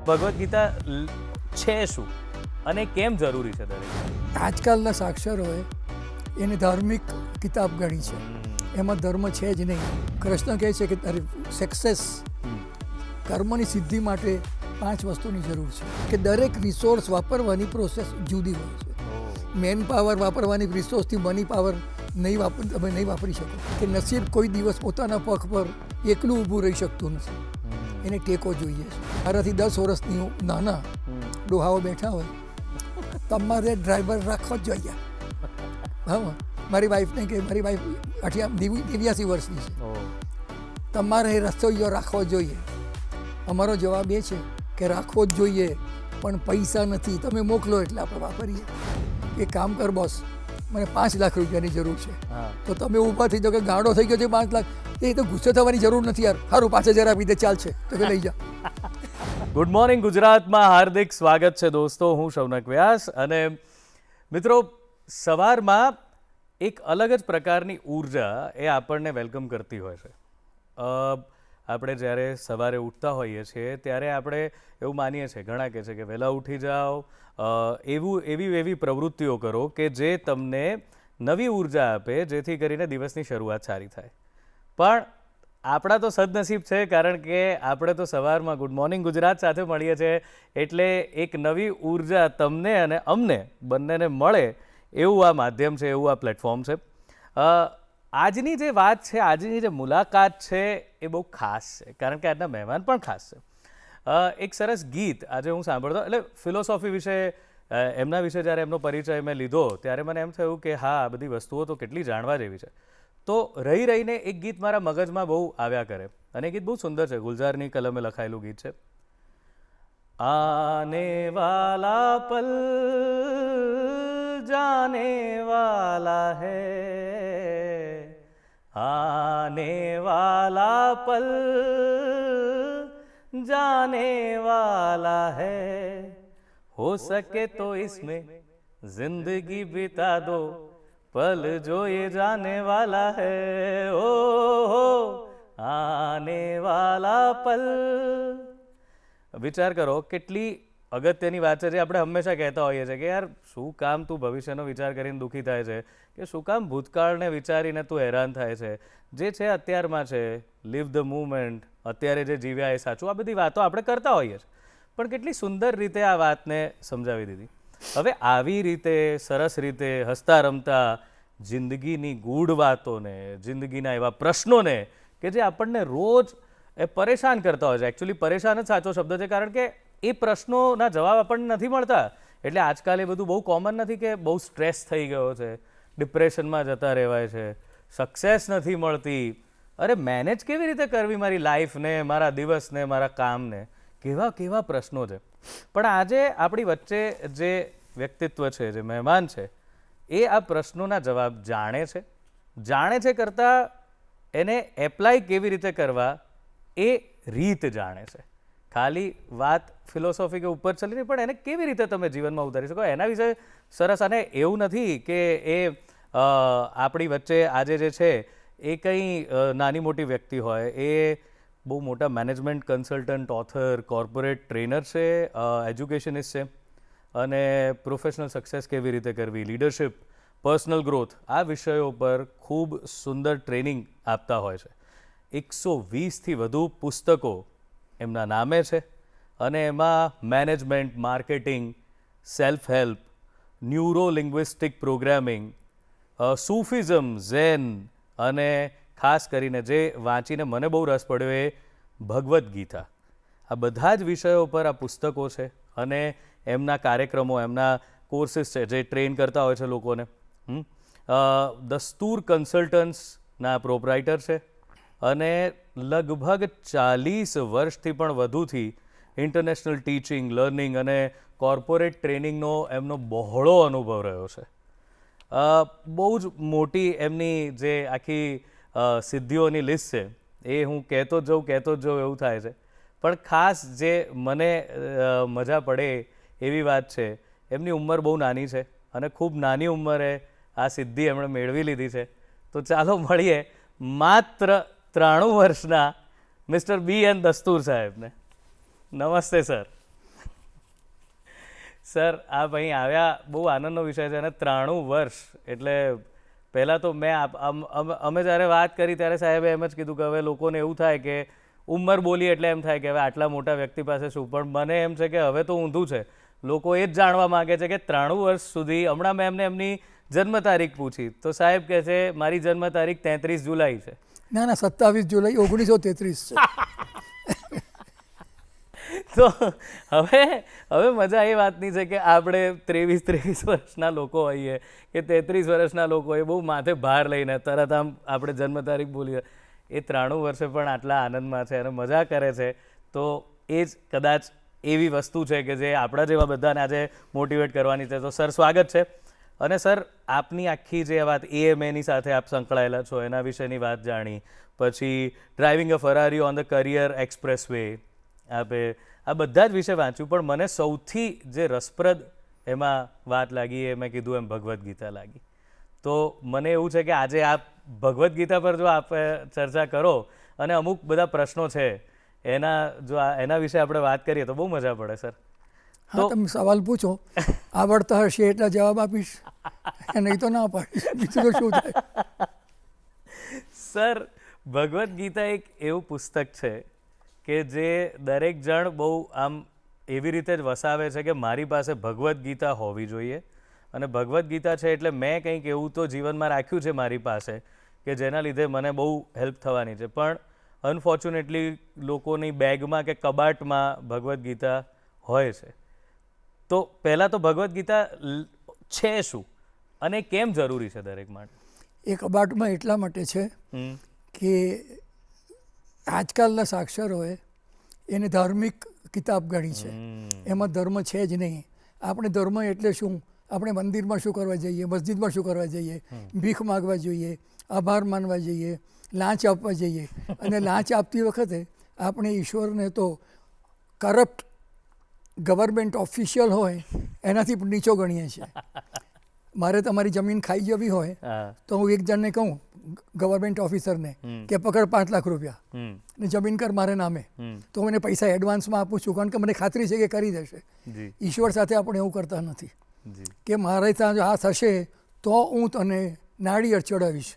ભગવદ્ ગીતા છે શું અને કેમ જરૂરી છે દરેક? આજકાલના સાક્ષરોએ એને ધાર્મિક કિતાબ ગણી છે. એમાં ધર્મ છે જ નહીં. કૃષ્ણ કહે છે કે તારી સક્સેસ, કર્મની સિદ્ધિ માટે 5 વસ્તુની જરૂર છે. કે દરેક રિસોર્સ વાપરવાની પ્રોસેસ જુદી હોય છે. મેન પાવર વાપરવાની રિસોર્સથી મની પાવર તમે નહીં વાપરી શકો. કે નસીબ કોઈ દિવસ પોતાના પગ પર એકલું ઊભું રહી શકતું નથી. એને ટેકો જોઈએ છે. મારાથી 10 વર્ષની નાના ડોહાઓ બેઠા હોય, તમારે ડ્રાઈવર રાખવો જ જોઈએ. હા, મારી વાઈફને કે મારી વાઈફ 89 વર્ષની છે, તમારે રસોઈયો રાખવો જોઈએ. અમારો જવાબ એ છે કે રાખવો જ જોઈએ, પણ પૈસા નથી. તમે મોકલો એટલે આપણે વાપરીએ. એ કામ કર બોસ, મને 5 લાખ રૂપિયાની જરૂર છે. તો તમે ઊભા થઈ જાઓ કે ગાંડો થઈ ગયો છે 5 લાખ. એ તો ગુસ્સે થવાની જરૂર નથી યાર. સારું 5000 આપી દે, ચાલશે તો કે લઈ જા. ગુડ મોર્નિંગ ગુજરાતમાં હાર્દિક સ્વાગત છે દોસ્તો. હું શૌનક વ્યાસ. અને મિત્રો, સવારમાં એક અલગ જ પ્રકારની ઉર્જા એ આપણને વેલકમ કરતી હોય છે. આપણે જ્યારે સવારે ઉઠતા હોઈએ છીએ ત્યારે આપણે એવું માનીએ છીએ, ઘણા કહે છે કે વહેલા ઉઠી જાઓ, એવી પ્રવૃત્તિઓ કરો કે જે તમને નવી ઉર્જા આપે, જેથી કરીને દિવસની શરૂઆત સારી થાય. પણ આપણા તો સદનસીબ છે, કારણ કે આપણે તો સવારમાં ગુડ મોર્નિંગ ગુજરાત સાથે મળીએ છીએ. એટલે એક નવી ઉર્જા તમને અને અમને બંનેને મળે એવું આ માધ્યમ છે, એવું આ પ્લેટફોર્મ છે. આજની જે વાત છે, આજની જે મુલાકાત છે એ બહુ ખાસ છે, કારણ કે આજના મહેમાન પણ ખાસ છે. એક સરસ ગીત આજે હું સાંભળતો, એટલે ફિલોસોફી વિશે, એમના વિશે જ્યારે એમનો પરિચય મેં લીધો ત્યારે મને એમ થયું કે હા, આ બધી વસ્તુઓ તો કેટલી જાણવા જેવી છે. તો રહીને એક ગીત મારા મગજમાં બહુ આવ્યા કરે, અને એ ગીત બહુ સુંદર છે. ગુલઝારની કલમે લખાયેલું ગીત છે. આને વાલા પલ જાને વાલા હૈ, आने वाला पल जाने वाला है, हो सके तो इसमें जिंदगी बिता दो, पल जो ये जाने वाला है, हो आने वाला पल. વિચાર કરો કેટલી અગત્યની વાત છે, જે આપણે હંમેશા કહેતા હોઈએ છીએ કે યાર શું કામ તું ભવિષ્યનો વિચાર કરીને દુઃખી થાય છે, કે શું કામ ભૂતકાળને વિચારીને તું હેરાન થાય છે. જે છે અત્યારમાં છે, લીવ ધ મુમેન્ટ, અત્યારે જે જીવ્યા એ સાચું. આ બધી વાતો આપણે કરતા હોઈએ છીએ, પણ કેટલી સુંદર રીતે આ વાતને સમજાવી દીધી. હવે આવી રીતે સરસ રીતે હસતા રમતા જિંદગીની ગૂઢ વાતોને, જિંદગીના એવા પ્રશ્નોને કે જે આપણને રોજ પરેશાન કરતા હોય છે. એકચ્યુઅલી પરેશાન જ સાચો શબ્દ છે, કારણ કે એ પ્રશ્નોના જવાબ આપણને નથી મળતા. એટલે આજકાલ એ બધું બહુ કોમન નથી કે બહુ સ્ટ્રેસ થઈ ગયો છે, ડિપ્રેશનમાં જતા રહેવાય છે, સક્સેસ નથી મળતી, અરે મેનેજ કેવી રીતે કરવી મારી લાઈફને, મારા દિવસને, મારા કામને, કેવા કેવા પ્રશ્નો છે. પણ આજે આપણી વચ્ચે જે વ્યક્તિત્વ છે, જે મહેમાન છે, એ આ પ્રશ્નોના જવાબ જાણે છે કરતાં એને એપ્લાય કેવી રીતે કરવા એ રીત જાણે છે. ખાલી વાત ફિલોસોફી કે ઉપર ચલી નહીં, પણ એને કેવી રીતે તમે જીવનમાં ઉતારી શકો એના વિશે સરસ. અને એવું નથી કે એ આપણી વચ્ચે આજે જે છે એ કંઈ નાની મોટી વ્યક્તિ હોય. એ બહુ મોટા management consultant, author, corporate trainer છે, એજ્યુકેશનિસ્ટ છે, અને પ્રોફેશનલ સક્સેસ કેવી રીતે કરવી, લીડરશિપ, પર્સનલ ગ્રોથ, આ વિષયો પર ખૂબ સુંદર ટ્રેનિંગ આપતા હોય છે. 120થી વધુ પુસ્તકો એમના નામે છે, અને એમાં management, marketing, self help, neuro linguistic programming, Sufism, Zen, અને ખાસ કરીને જે વાંચીને મને બહુ રસ પડ્યો એ ભગવદ્ ગીતા. આ બધા જ વિષયો પર આ પુસ્તકો છે, અને એમના કાર્યક્રમો, એમના કોર્સિસ છે, જે ટ્રેન કરતા હોય છે લોકોને. દસ્તુર કન્સલ્ટન્ટ્સના પ્રોપરાઇટર છે, અને લગભગ 40 વર્ષથી પણ વધુથી ઇન્ટરનેશનલ ટીચિંગ, લર્નિંગ અને કોર્પોરેટ ટ્રેનિંગનો એમનો બહોળો અનુભવ રહ્યો છે. બહુ જ મોટી એમની જે આખી સિદ્ધિઓની લિસ્ટ છે, એ હું કહેતો જ જાઉં એવું થાય છે. પણ ખાસ જે મને મજા પડે એવી વાત છે, એમની ઉંમર બહુ નાની છે, અને ખૂબ નાની ઉંમરે આ સિદ્ધિ એમણે મેળવી લીધી છે. તો ચાલો મળીએ માત્ર 93 વર્ષના મિસ્ટર બી એન દસ્તુર સાહેબને. નમસ્તે સર. સર આપ અહીં આવ્યા બહુ આનંદનો વિષય છે અને 93 વર્ષ એટલે પહેલાં તો મેં અમે જ્યારે વાત કરી ત્યારે સાહેબે એમ જ કીધું કે હવે લોકોને એવું થાય કે ઉંમર બોલી એટલે એમ થાય કે હવે આટલા મોટા વ્યક્તિ પાસે શું, પણ મને એમ છે કે હવે તો ઊંધું છે. લોકો એ જ જાણવા માગે છે કે 93 વર્ષ સુધી. હમણાં મેં એમને એમની જન્મ તારીખ પૂછી તો સાહેબ કહે છે મારી જન્મ તારીખ 33 જુલાઈ છે. ના 27 જુલાઈ 1933 છે. તો હવે મજા એ વાતની છે કે આપણે 23 વર્ષના લોકો હોઈએ કે 33 વર્ષના લોકો હોઈએ, બહુ માથે ભાર લઈને તરત આમ આપણે જન્મ તારીખ બોલીએ. એ 93 વર્ષે પણ આટલા આનંદમાં છે અને મજા કરે છે. તો એ જ કદાચ એવી વસ્તુ છે કે જે આપણા જેવા બધાને આજે મોટિવેટ કરવાની છે. તો સર સ્વાગત છે. અને સર આપની આખી જે વાત AMAની સાથે આપ સંકળાયેલા છો એના વિશેની વાત જાણી, પછી driving a Ferrari on the career express way, આપે આ બધા જ વિશે વાંચ્યું, પણ મને સૌથી જે રસપ્રદ એમાં વાત લાગી એ મેં કીધું એમ ભગવદ્ ગીતા લાગી. તો મને એવું છે કે આજે આપ ભગવદ્ ગીતા પર જો આપ ચર્ચા કરો અને અમુક બધા પ્રશ્નો છે એના વિશે આપણે વાત કરીએ તો બહુ મજા પડે સર. હા, તમે સવાલ પૂછો, આવડતા હશે એટલા જવાબ આપીશ, નહીં તો ના પાડીશ, બીજું તો શું થાય. સર ભગવદ્ ગીતા એક એવું પુસ્તક છે કે જે દરેક જણ બહુ આમ એવી રીતે જ વસાવે છે કે મારી પાસે ભગવદ્ ગીતા હોવી જોઈએ, અને ભગવદ્ ગીતા છે એટલે મેં કંઈક એવું તો જીવનમાં રાખ્યું છે મારી પાસે કે જેના લીધે મને બહુ હેલ્પ થવાની છે. પણ અનફોર્ચ્યુનેટલી લોકોની બેગમાં કે કબાટમાં ભગવદ્ ગીતા હોય છે. તો પહેલાં તો ભગવદ્ ગીતા છે શું અને કેમ જરૂરી છે દરેક માટે? એ કબાટમાં એટલા માટે છે કે આજકાલના સાક્ષરોએ એને ધાર્મિક કિતાબ ગણી છે. એમાં ધર્મ છે જ નહીં. આપણે ધર્મ એટલે શું? આપણે મંદિરમાં શું કરવા જઈએ, મસ્જિદમાં શું કરવા જઈએ, ભીખ માગવા જોઈએ, આભાર માનવા જઈએ, લાંચ આપવા જઈએ. અને લાંચ આપતી વખતે આપણે ઈશ્વરને તો કરપ્ટ ગવર્મેન્ટ ઓફિશિયલ હોય એનાથી પણ નીચો ગણીએ છીએ. મારે તમારી જમીન ખાઈ જવી હોય તો હું એક જણને કહું, ગવર્મેન્ટ ઓફિસરને, કે પકડ 5 લાખ રૂપિયા ને જમીન કર મારે નામે, તો હું એને પૈસા એડવાન્સમાં આપું છું, કારણ કે મને ખાતરી છે કે કરી દેશે. ઈશ્વર સાથે આપણે એવું કરતા નથી કે મારે ત્યાં જો આ થશે તો હું તને નાળિયેર ચડાવીશ,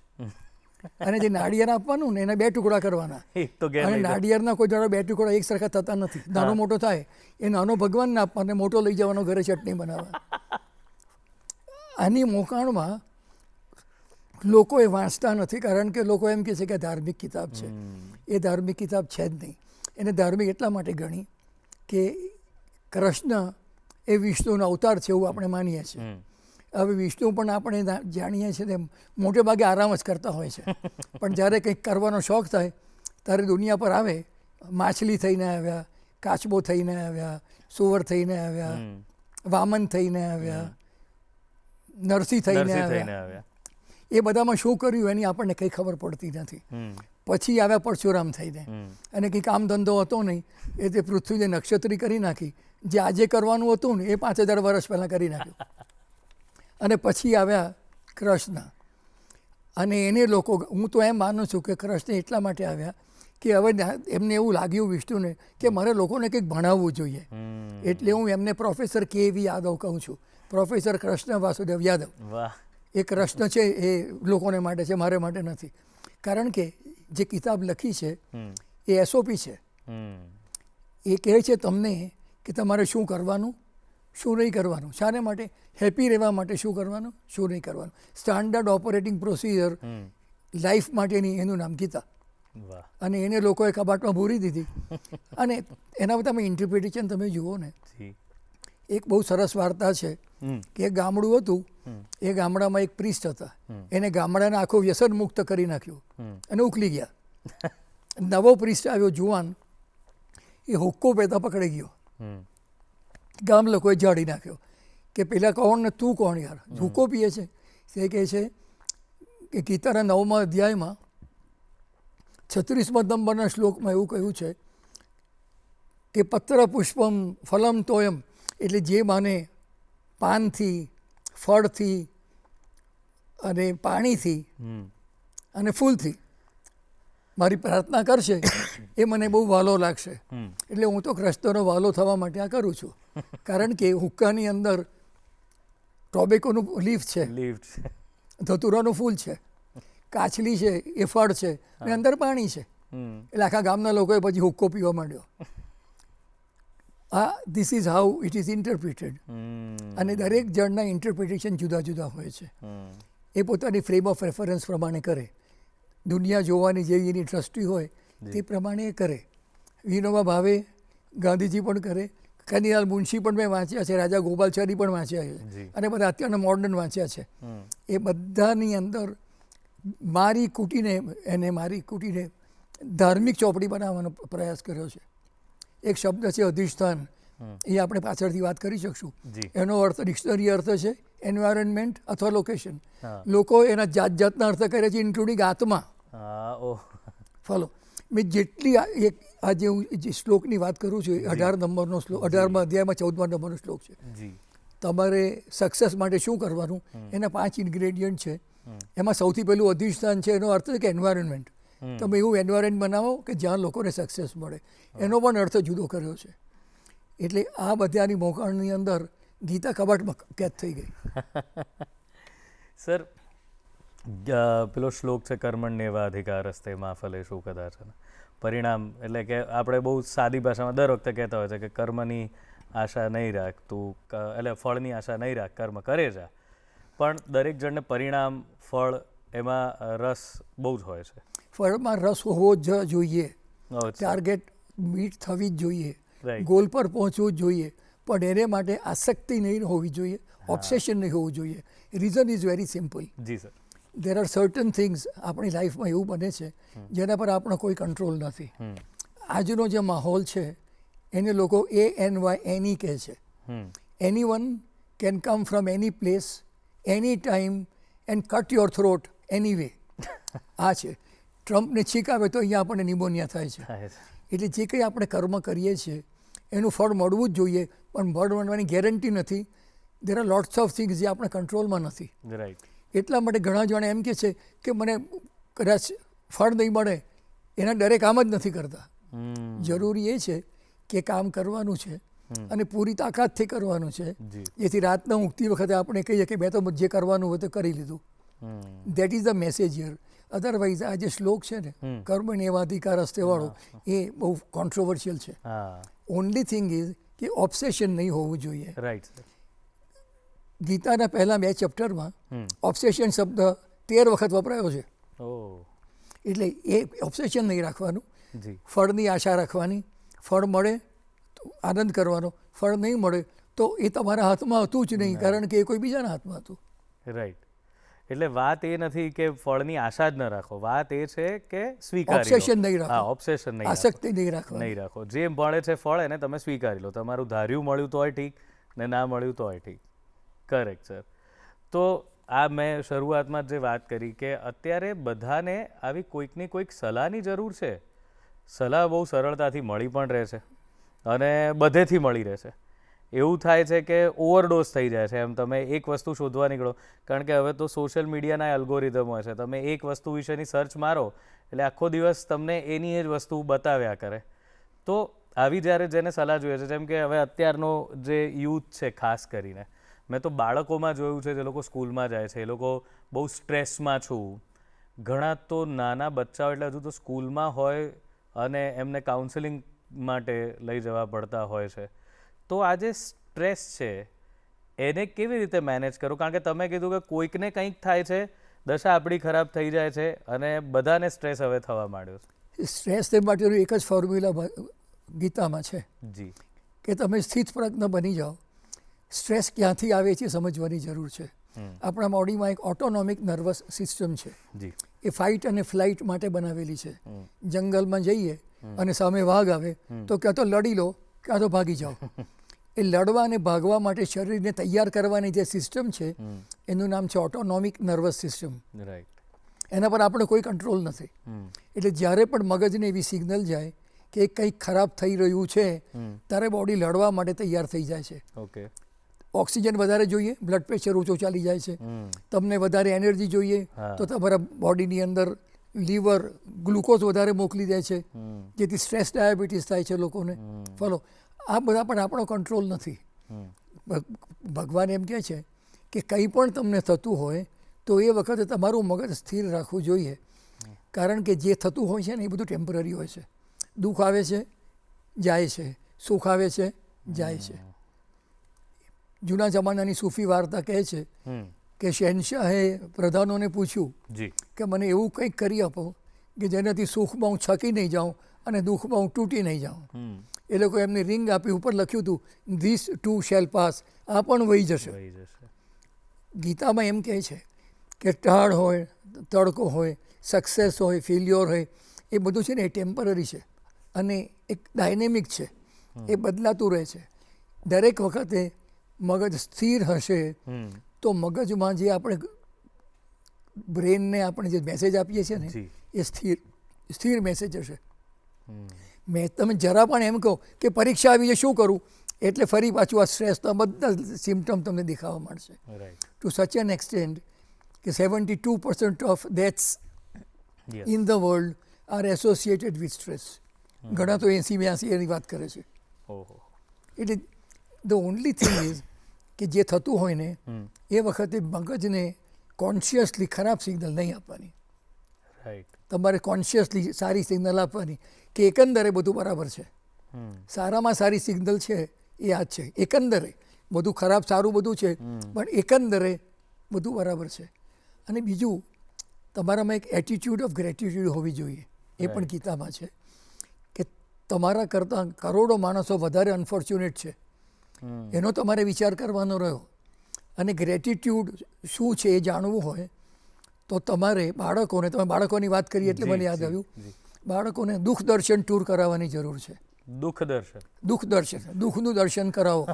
અને જે નાળિયેર આપવાનું ને એના 2 ટુકડા કરવાના. અને નાળિયેરના કોઈ જરા 2 ટુકડા એક સરખા થતા નથી. નાનો મોટો થાય એ નાનો ભગવાનને આપવાનો, મોટો લઈ જવાનો ઘરે ચટણી બનાવવા. આની મોકાણમાં લોકો એ વાંચતા નથી, કારણ કે લોકો એમ કહે છે કે ધાર્મિક કિતાબ છે. એ ધાર્મિક કિતાબ છે જ નહીં. એને ધાર્મિક એટલા માટે ગણી કે કૃષ્ણ એ વિષ્ણુનો અવતાર છે એવું આપણે માનીએ છીએ. હવે વિષ્ણુ પણ આપણે જાણીએ છીએ તેમ મોટે ભાગે આરામ જ કરતા હોય છે, પણ જ્યારે કંઈક કરવાનો શોખ થાય ત્યારે દુનિયા પર આવે. માછલી થઈને આવ્યા, કાચબો થઈને આવ્યા, સુવર થઈને આવ્યા, વામન થઈને આવ્યા, નરસિંહ થઈને આવ્યા. એ બધામાં શું કર્યું એની આપણને કંઈ ખબર પડતી નથી. પછી આવ્યા પરશુરામ થઈને, અને કંઈ કામ ધંધો હતો નહીં, એ તે પૃથ્વીને નક્ષત્રી કરી નાખી. જે આજે કરવાનું હતું ને એ 5000 વર્ષ પહેલાં કરી નાખ્યું. અને પછી આવ્યા કૃષ્ણ, અને એને લોકો, હું તો એમ માનું છું કે કૃષ્ણ એટલા માટે આવ્યા કે હવે એમને એવું લાગ્યું વિષ્ણુને કે મારે લોકોને કંઈક ભણાવવું જોઈએ. એટલે હું એમને પ્રોફેસર KV યાદવ કહું છું, પ્રોફેસર કૃષ્ણ વાસુદેવ યાદવ. એ કૃષ્ણ છે એ લોકોને માટે છે, મારે માટે નથી. કારણ કે જે કિતાબ લખી છે એ SOP છે. એ કહે છે તમને કે તમારે શું કરવાનું, શું નહીં કરવાનું, શાને માટે, હેપી રહેવા માટે શું કરવાનું, શું નહીં કરવાનું. સ્ટાન્ડર્ડ ઓપરેટિંગ પ્રોસિજર લાઈફ માટેની, એનું નામ ગીતા. અને એને લોકોએ કબાટમાં ભૂરી દીધી. અને એના બધા તમે ઇન્ટરપ્રિટેશન તમે જુઓ ને, એક બહુ સરસ વાર્તા છે કે એક ગામડું હતું, એ ગામડામાં એક પ્રિસ્ટ હતા. એને ગામડાને આખું વ્યસન મુક્ત કરી નાખ્યું અને ઉકલી ગયા. નવો પ્રિસ્ટ આવ્યો જુવાન, એ હુક્કો પેતા પકડી ગયો. ગામ લોકોએ જાળી નાખ્યો કે પેલા કોણ ને તું કોણ યાર, હુક્કો પીએ છે. તે કહે છે કે ગીતાના 9મા અધ્યાયમાં 36મા નંબરના શ્લોકમાં એવું કહ્યું છે કે પત્ર પુષ્પમ ફલમ તોયમ, એટલે જે માને પાનથી, ફળથી અને પાણીથી અને ફૂલથી મારી પ્રાર્થના કરશે એ મને બહુ વહાલો લાગશે. એટલે હું તો કૃષ્ણનો વહાલો થવા માટે આ કરું છું. કારણ કે હુક્કાની અંદર ટોબેકોનું લીફ છે, ધતુરાનું ફૂલ છે, કાચલી છે, એ ફળ છે, અને અંદર પાણી છે. એટલે આખા ગામના લોકોએ પછી હુક્કો પીવા માંડ્યો. This is how it is interpreted. અને દરેક જણના ઇન્ટરપ્રિટેશન જુદા જુદા હોય છે. એ પોતાની ફ્રેમ ઓફ રેફરન્સ પ્રમાણે કરે. દુનિયા જોવાની જેવી એની દ્રષ્ટિ હોય તે પ્રમાણે એ કરે. વિનોબા ભાવે, ગાંધીજી પણ કરે, કનૈયાલાલ મુનશી પણ મેં વાંચ્યા છે, રાજા ગોપાલચારી પણ વાંચ્યા છે, અને બધા અત્યારના મોડર્ન વાંચ્યા છે. એ બધાની અંદર મારી કૂટીને ધાર્મિક ચોપડી બનાવવાનો પ્રયાસ કર્યો છે. એક શબ્દ છે અધિષ્ઠાન, એ આપણે પાછળથી વાત કરી શકશું. એનો અર્થ ડિક્શનરી અર્થ છે એન્વાયરમેન્ટ અથવા લોકેશન. લોકો એના જાત જાતના અર્થ કરે છે, ઇન્ક્લુડિંગ આત્મા. ફોલો મેં જેટલી આજે હું જે શ્લોકની વાત કરું છું, 18 નંબરનો શ્લોક, 18મા અધ્યાયમાં 14મા નંબરનો શ્લોક છે. તમારે સક્સેસ માટે શું કરવાનું, એના 5 ઇન્ગ્રેડિયન્ટ છે. એમાં સૌથી પહેલું અધિષ્ઠાન છે. એનો અર્થ છે કે એન્વાયરમેન્ટ. તમે એવું એન્વાયરમેન્ટ બનાવો કે જ્યાં લોકોને સક્સેસ મળે. એનો પણ અર્થ જુદો કર્યો છે. એટલે આ બધાની મોકાણની અંદર ગીતા કબાટમાં કેદ થઈ ગઈ. સર, પેલો શ્લોક છે કર્મણ્યેવા અધિકારસ્તે મા ફલેષુ કદાચન. પરિણામ એટલે કે આપણે બહુ સાદી ભાષામાં દર વખતે કહેતા હોય છે કે કર્મની આશા નહીં રાખ તું, એટલે ફળની આશા નહીં રાખ, કર્મ કરે જા. પણ દરેક જણને પરિણામ, ફળ, એમાં રસ બહુ જ હોય છે. ફળમાં રસ હોવો જ જોઈએ. ટાર્ગેટ મીટ થવી જ જોઈએ, ગોલ પર પહોંચવું જ જોઈએ, પણ એને માટે આસક્તિ નહીં હોવી જોઈએ, ઓબ્સેશન નહીં હોવું જોઈએ. Reason is very simple. જી sir. There are certain things આપણી લાઈફમાં એવું બને છે જેના પર આપણો કોઈ કંટ્રોલ નથી. આજનો જે માહોલ છે એને લોકો ANY કહે છે. Anyone can come from any place, any time, and cut your throat anyway. આ છે. ટ્રમ્પને છીક આવે તો અહીંયા આપણને નિમોનિયા થાય છે. એટલે જે કંઈ આપણે કર્મ કરીએ છીએ એનું ફળ મળવું જ જોઈએ, પણ ફળ મળવાની ગેરંટી નથી. There are lots of things જે આપણે કંટ્રોલમાં નથી. રાઈટ. એટલા માટે ઘણા જણા એમ કહે છે કે મને કદાચ ફળ નહીં મળે એના ડરે કામ જ નથી કરતા. જરૂરી એ છે કે કામ કરવાનું છે અને પૂરી તાકાતથી કરવાનું છે, જેથી રાતના ઊંઘતી વખતે આપણે કહીએ કે મેં તો જે કરવાનું હોય તો કરી લીધું. That is the message here. Otherwise આ જે શ્લોક છે ને કર્મણ્યેવાધિકાર હસ્તે વાળો, એ બહુ કોન્ટ્રોવર્શિયલ છે. ઓનલી થિંગ ઇઝ કે ઓબ્સેશન નહીં હોવું જોઈએ. રાઈટ. ગીતાના પહેલા 2 ચેપ્ટરમાં ઓબ્સેશન શબ્દ 13 વખત વપરાયો છે. એટલે એ ઓબ્સેશન નહીં રાખવાનું, ફળની આશા રાખવાની. ફળ મળે તો આનંદ કરવાનો, ફળ નહીં મળે તો એ તમારા હાથમાં હતું જ નહીં, કારણ કે એ કોઈ બીજાના હાથમાં હતું. રાઈટ. એટલે વાત એ નથી કે ફળની આશા જ ન રાખો, વાત એ છે કે સ્વીકારી લો. ઓબ્સેશન નહીં રાખો. ઓબ્સેશન નહીં, આસક્તિ નહીં રાખો. નહીં રાખો. જે મળે છે ફળ એને તમે સ્વીકારી લો. તમારું ધાર્યું મળ્યું તોય ઠીક, ને ના મળ્યું તોય ઠીક. Correct sir. તો આ મેં શરૂઆતમાં જ જે વાત કરી કે અત્યારે બધાને આવી કોઈકની કોઈક સલાહની જરૂર છે. સલાહ બહુ સરળતાથી મળી પણ રહે છે અને બધેથી મળી રહે છે. એવું થાય છે કે ઓવરડોઝ થઈ જાય છે. એમ તમે એક વસ્તુ શોધવા નીકળો, કારણ કે હવે તો સોશિયલ મીડિયાના એલ્ગોરિધમ હોય છે. તમે એક વસ્તુ વિશેની સર્ચ મારો એટલે આખો દિવસ તમને એની એ જ વસ્તુ બતાવ્યા કરે. તો આવી જ્યારે જેને સલાહ જોઈએ છે, જેમ કે હવે અત્યારનો જે યુથ છે ખાસ કરીને, મેં તો બાળકોમાં જોયું છે જે લોકો સ્કૂલમાં જાય છે, એ લોકો બહુ સ્ટ્રેસમાં છું. ઘણા તો નાના બચ્ચાઓ એટલે હજુ તો સ્કૂલમાં હોય અને એમને કાઉન્સેલિંગ માટે લઈ જવા પડતા હોય છે. તો આ જે સ્ટ્રેસ છે એને કેવી રીતે મેનેજ કરું? કારણ કે તમે કીધું કે કોઈકને કંઈક થાય છે, દશા આપણી ખરાબ થઈ જાય છે અને બધાને સ્ટ્રેસ હવે થવા માંડ્યો છે. સ્ટ્રેસ માટેનું એક જ ફોર્મ્યુલા ગીતામાં છે. જી. કે તમે સ્થિત પ્રજ્ઞ બની જાઓ. સ્ટ્રેસ ક્યાંથી આવે છે સમજવાની જરૂર છે. આપણા બોડીમાં એક ઓટોનોમિક નર્વસ સિસ્ટમ છે. એ ફાઇટ અને ફ્લાઇટ માટે બનાવેલી છે. જંગલમાં જઈએ અને સામે વાઘ આવે તો ક્યાં તો લડી લો, ક્યાં તો ભાગી જાઓ. એ લડવા અને ભાગવા માટે શરીરને તૈયાર કરવાની જે સિસ્ટમ છે એનું નામ છે ઓટોનોમિક નર્વસ સિસ્ટમ. રાઈટ. એના પર આપણો કોઈ કંટ્રોલ નથી. એટલે જ્યારે પણ મગજને એવી સિગ્નલ જાય કે કંઈક ખરાબ થઈ રહ્યું છે ત્યારે બોડી લડવા માટે તૈયાર થઈ જાય છે. ઓકે. ઓક્સિજન વધારે જોઈએ, બ્લડ પ્રેશર ઊંચો ચાલી જાય છે. તમને વધારે એનર્જી જોઈએ તો તમારા બોડીની અંદર લીવર ગ્લુકોઝ વધારે મોકલી દે છે, જેથી સ્ટ્રેસ ડાયાબિટીસ થાય છે લોકોને. ફોલો આ બધા પણ આપણો કંટ્રોલ નથી. ભગવાન એમ કહે છે કે કંઈ પણ તમને થતું હોય તો એ વખતે તમારું મગજ સ્થિર રાખવું જોઈએ, કારણ કે જે થતું હોય છે ને એ બધું ટેમ્પરરી હોય છે. દુઃખ આવે છે જાય છે, સુખ આવે છે જાય છે. જૂના જમાનાની સૂફી વાર્તા કહે છે કે શહેનશાહે પ્રધાનોને પૂછ્યું કે મને એવું કંઈક કરી આપો કે જેનાથી સુખમાં હું છકી નહીં જાઉં અને દુઃખમાં હું તૂટી નહીં જાઉં. એ લોકો એમને રિંગ આપી, ઉપર લખ્યું હતું ધીસ ટુ શેલ પાસ, આ પણ વહી જશે. ગીતામાં એમ કહે છે કે ટાળ હોય, તડકો હોય, સક્સેસ હોય, ફેલ્યોર હોય, એ બધું છે ને એ ટેમ્પરરી છે અને એક ડાયનેમિક છે, એ બદલાતું રહે છે. દરેક વખતે મગજ સ્થિર હશે તો મગજમાં જે આપણે બ્રેનને આપણે જે મેસેજ આપીએ છીએ ને એ સ્થિર મેસેજ હશે. તમે જરા પણ એમ કહો કે પરીક્ષા આવી છે શું કરું, એટલે ફરી પાછું આ સ્ટ્રેસના બધા સિમ્ટમ તમને દેખાવા મળશે. ટુ સચ એન એક્સટેન્ટ કે 72% of deaths in the world are associated with stress. ઘણા તો 80-82 એની વાત કરે છે. એટલે ધ ઓનલી થિંગ ઇઝ કે જે થતું હોય ને એ વખતે મગજને કોન્શિયસલી ખરાબ સિગ્નલ નહીં આપવાની. તમારે કોન્શિયસલી સારી સિગ્નલ આપવાની કે એકંદરે બધું બરાબર છે. સારામાં સારી સિગ્નલ છે એ આ જ છે. એકંદરે બધું ખરાબ સારું બધું છે, પણ એકંદરે બધું બરાબર છે. અને બીજું, તમારામાં એક એટીટ્યુડ ઓફ ગ્રેટિટ્યુડ હોવી જોઈએ. એ પણ ગીતામાં છે કે તમારા કરતાં કરોડો માણસો વધારે અનફોર્ચ્યુનેટ છે, એનો તમારે વિચાર કરવાનો રહ્યો. અને ગ્રેટિટ્યુડ શું છે એ જાણવું હોય તો તમારે બાળકોને, તમે બાળકોની વાત કરી એટલે મને યાદ આવ્યું, બાળકોને દુઃખ દર્શન ટૂર કરાવવાની જરૂર છે. દુઃખ દર્શન, દુઃખનું દર્શન કરાવો.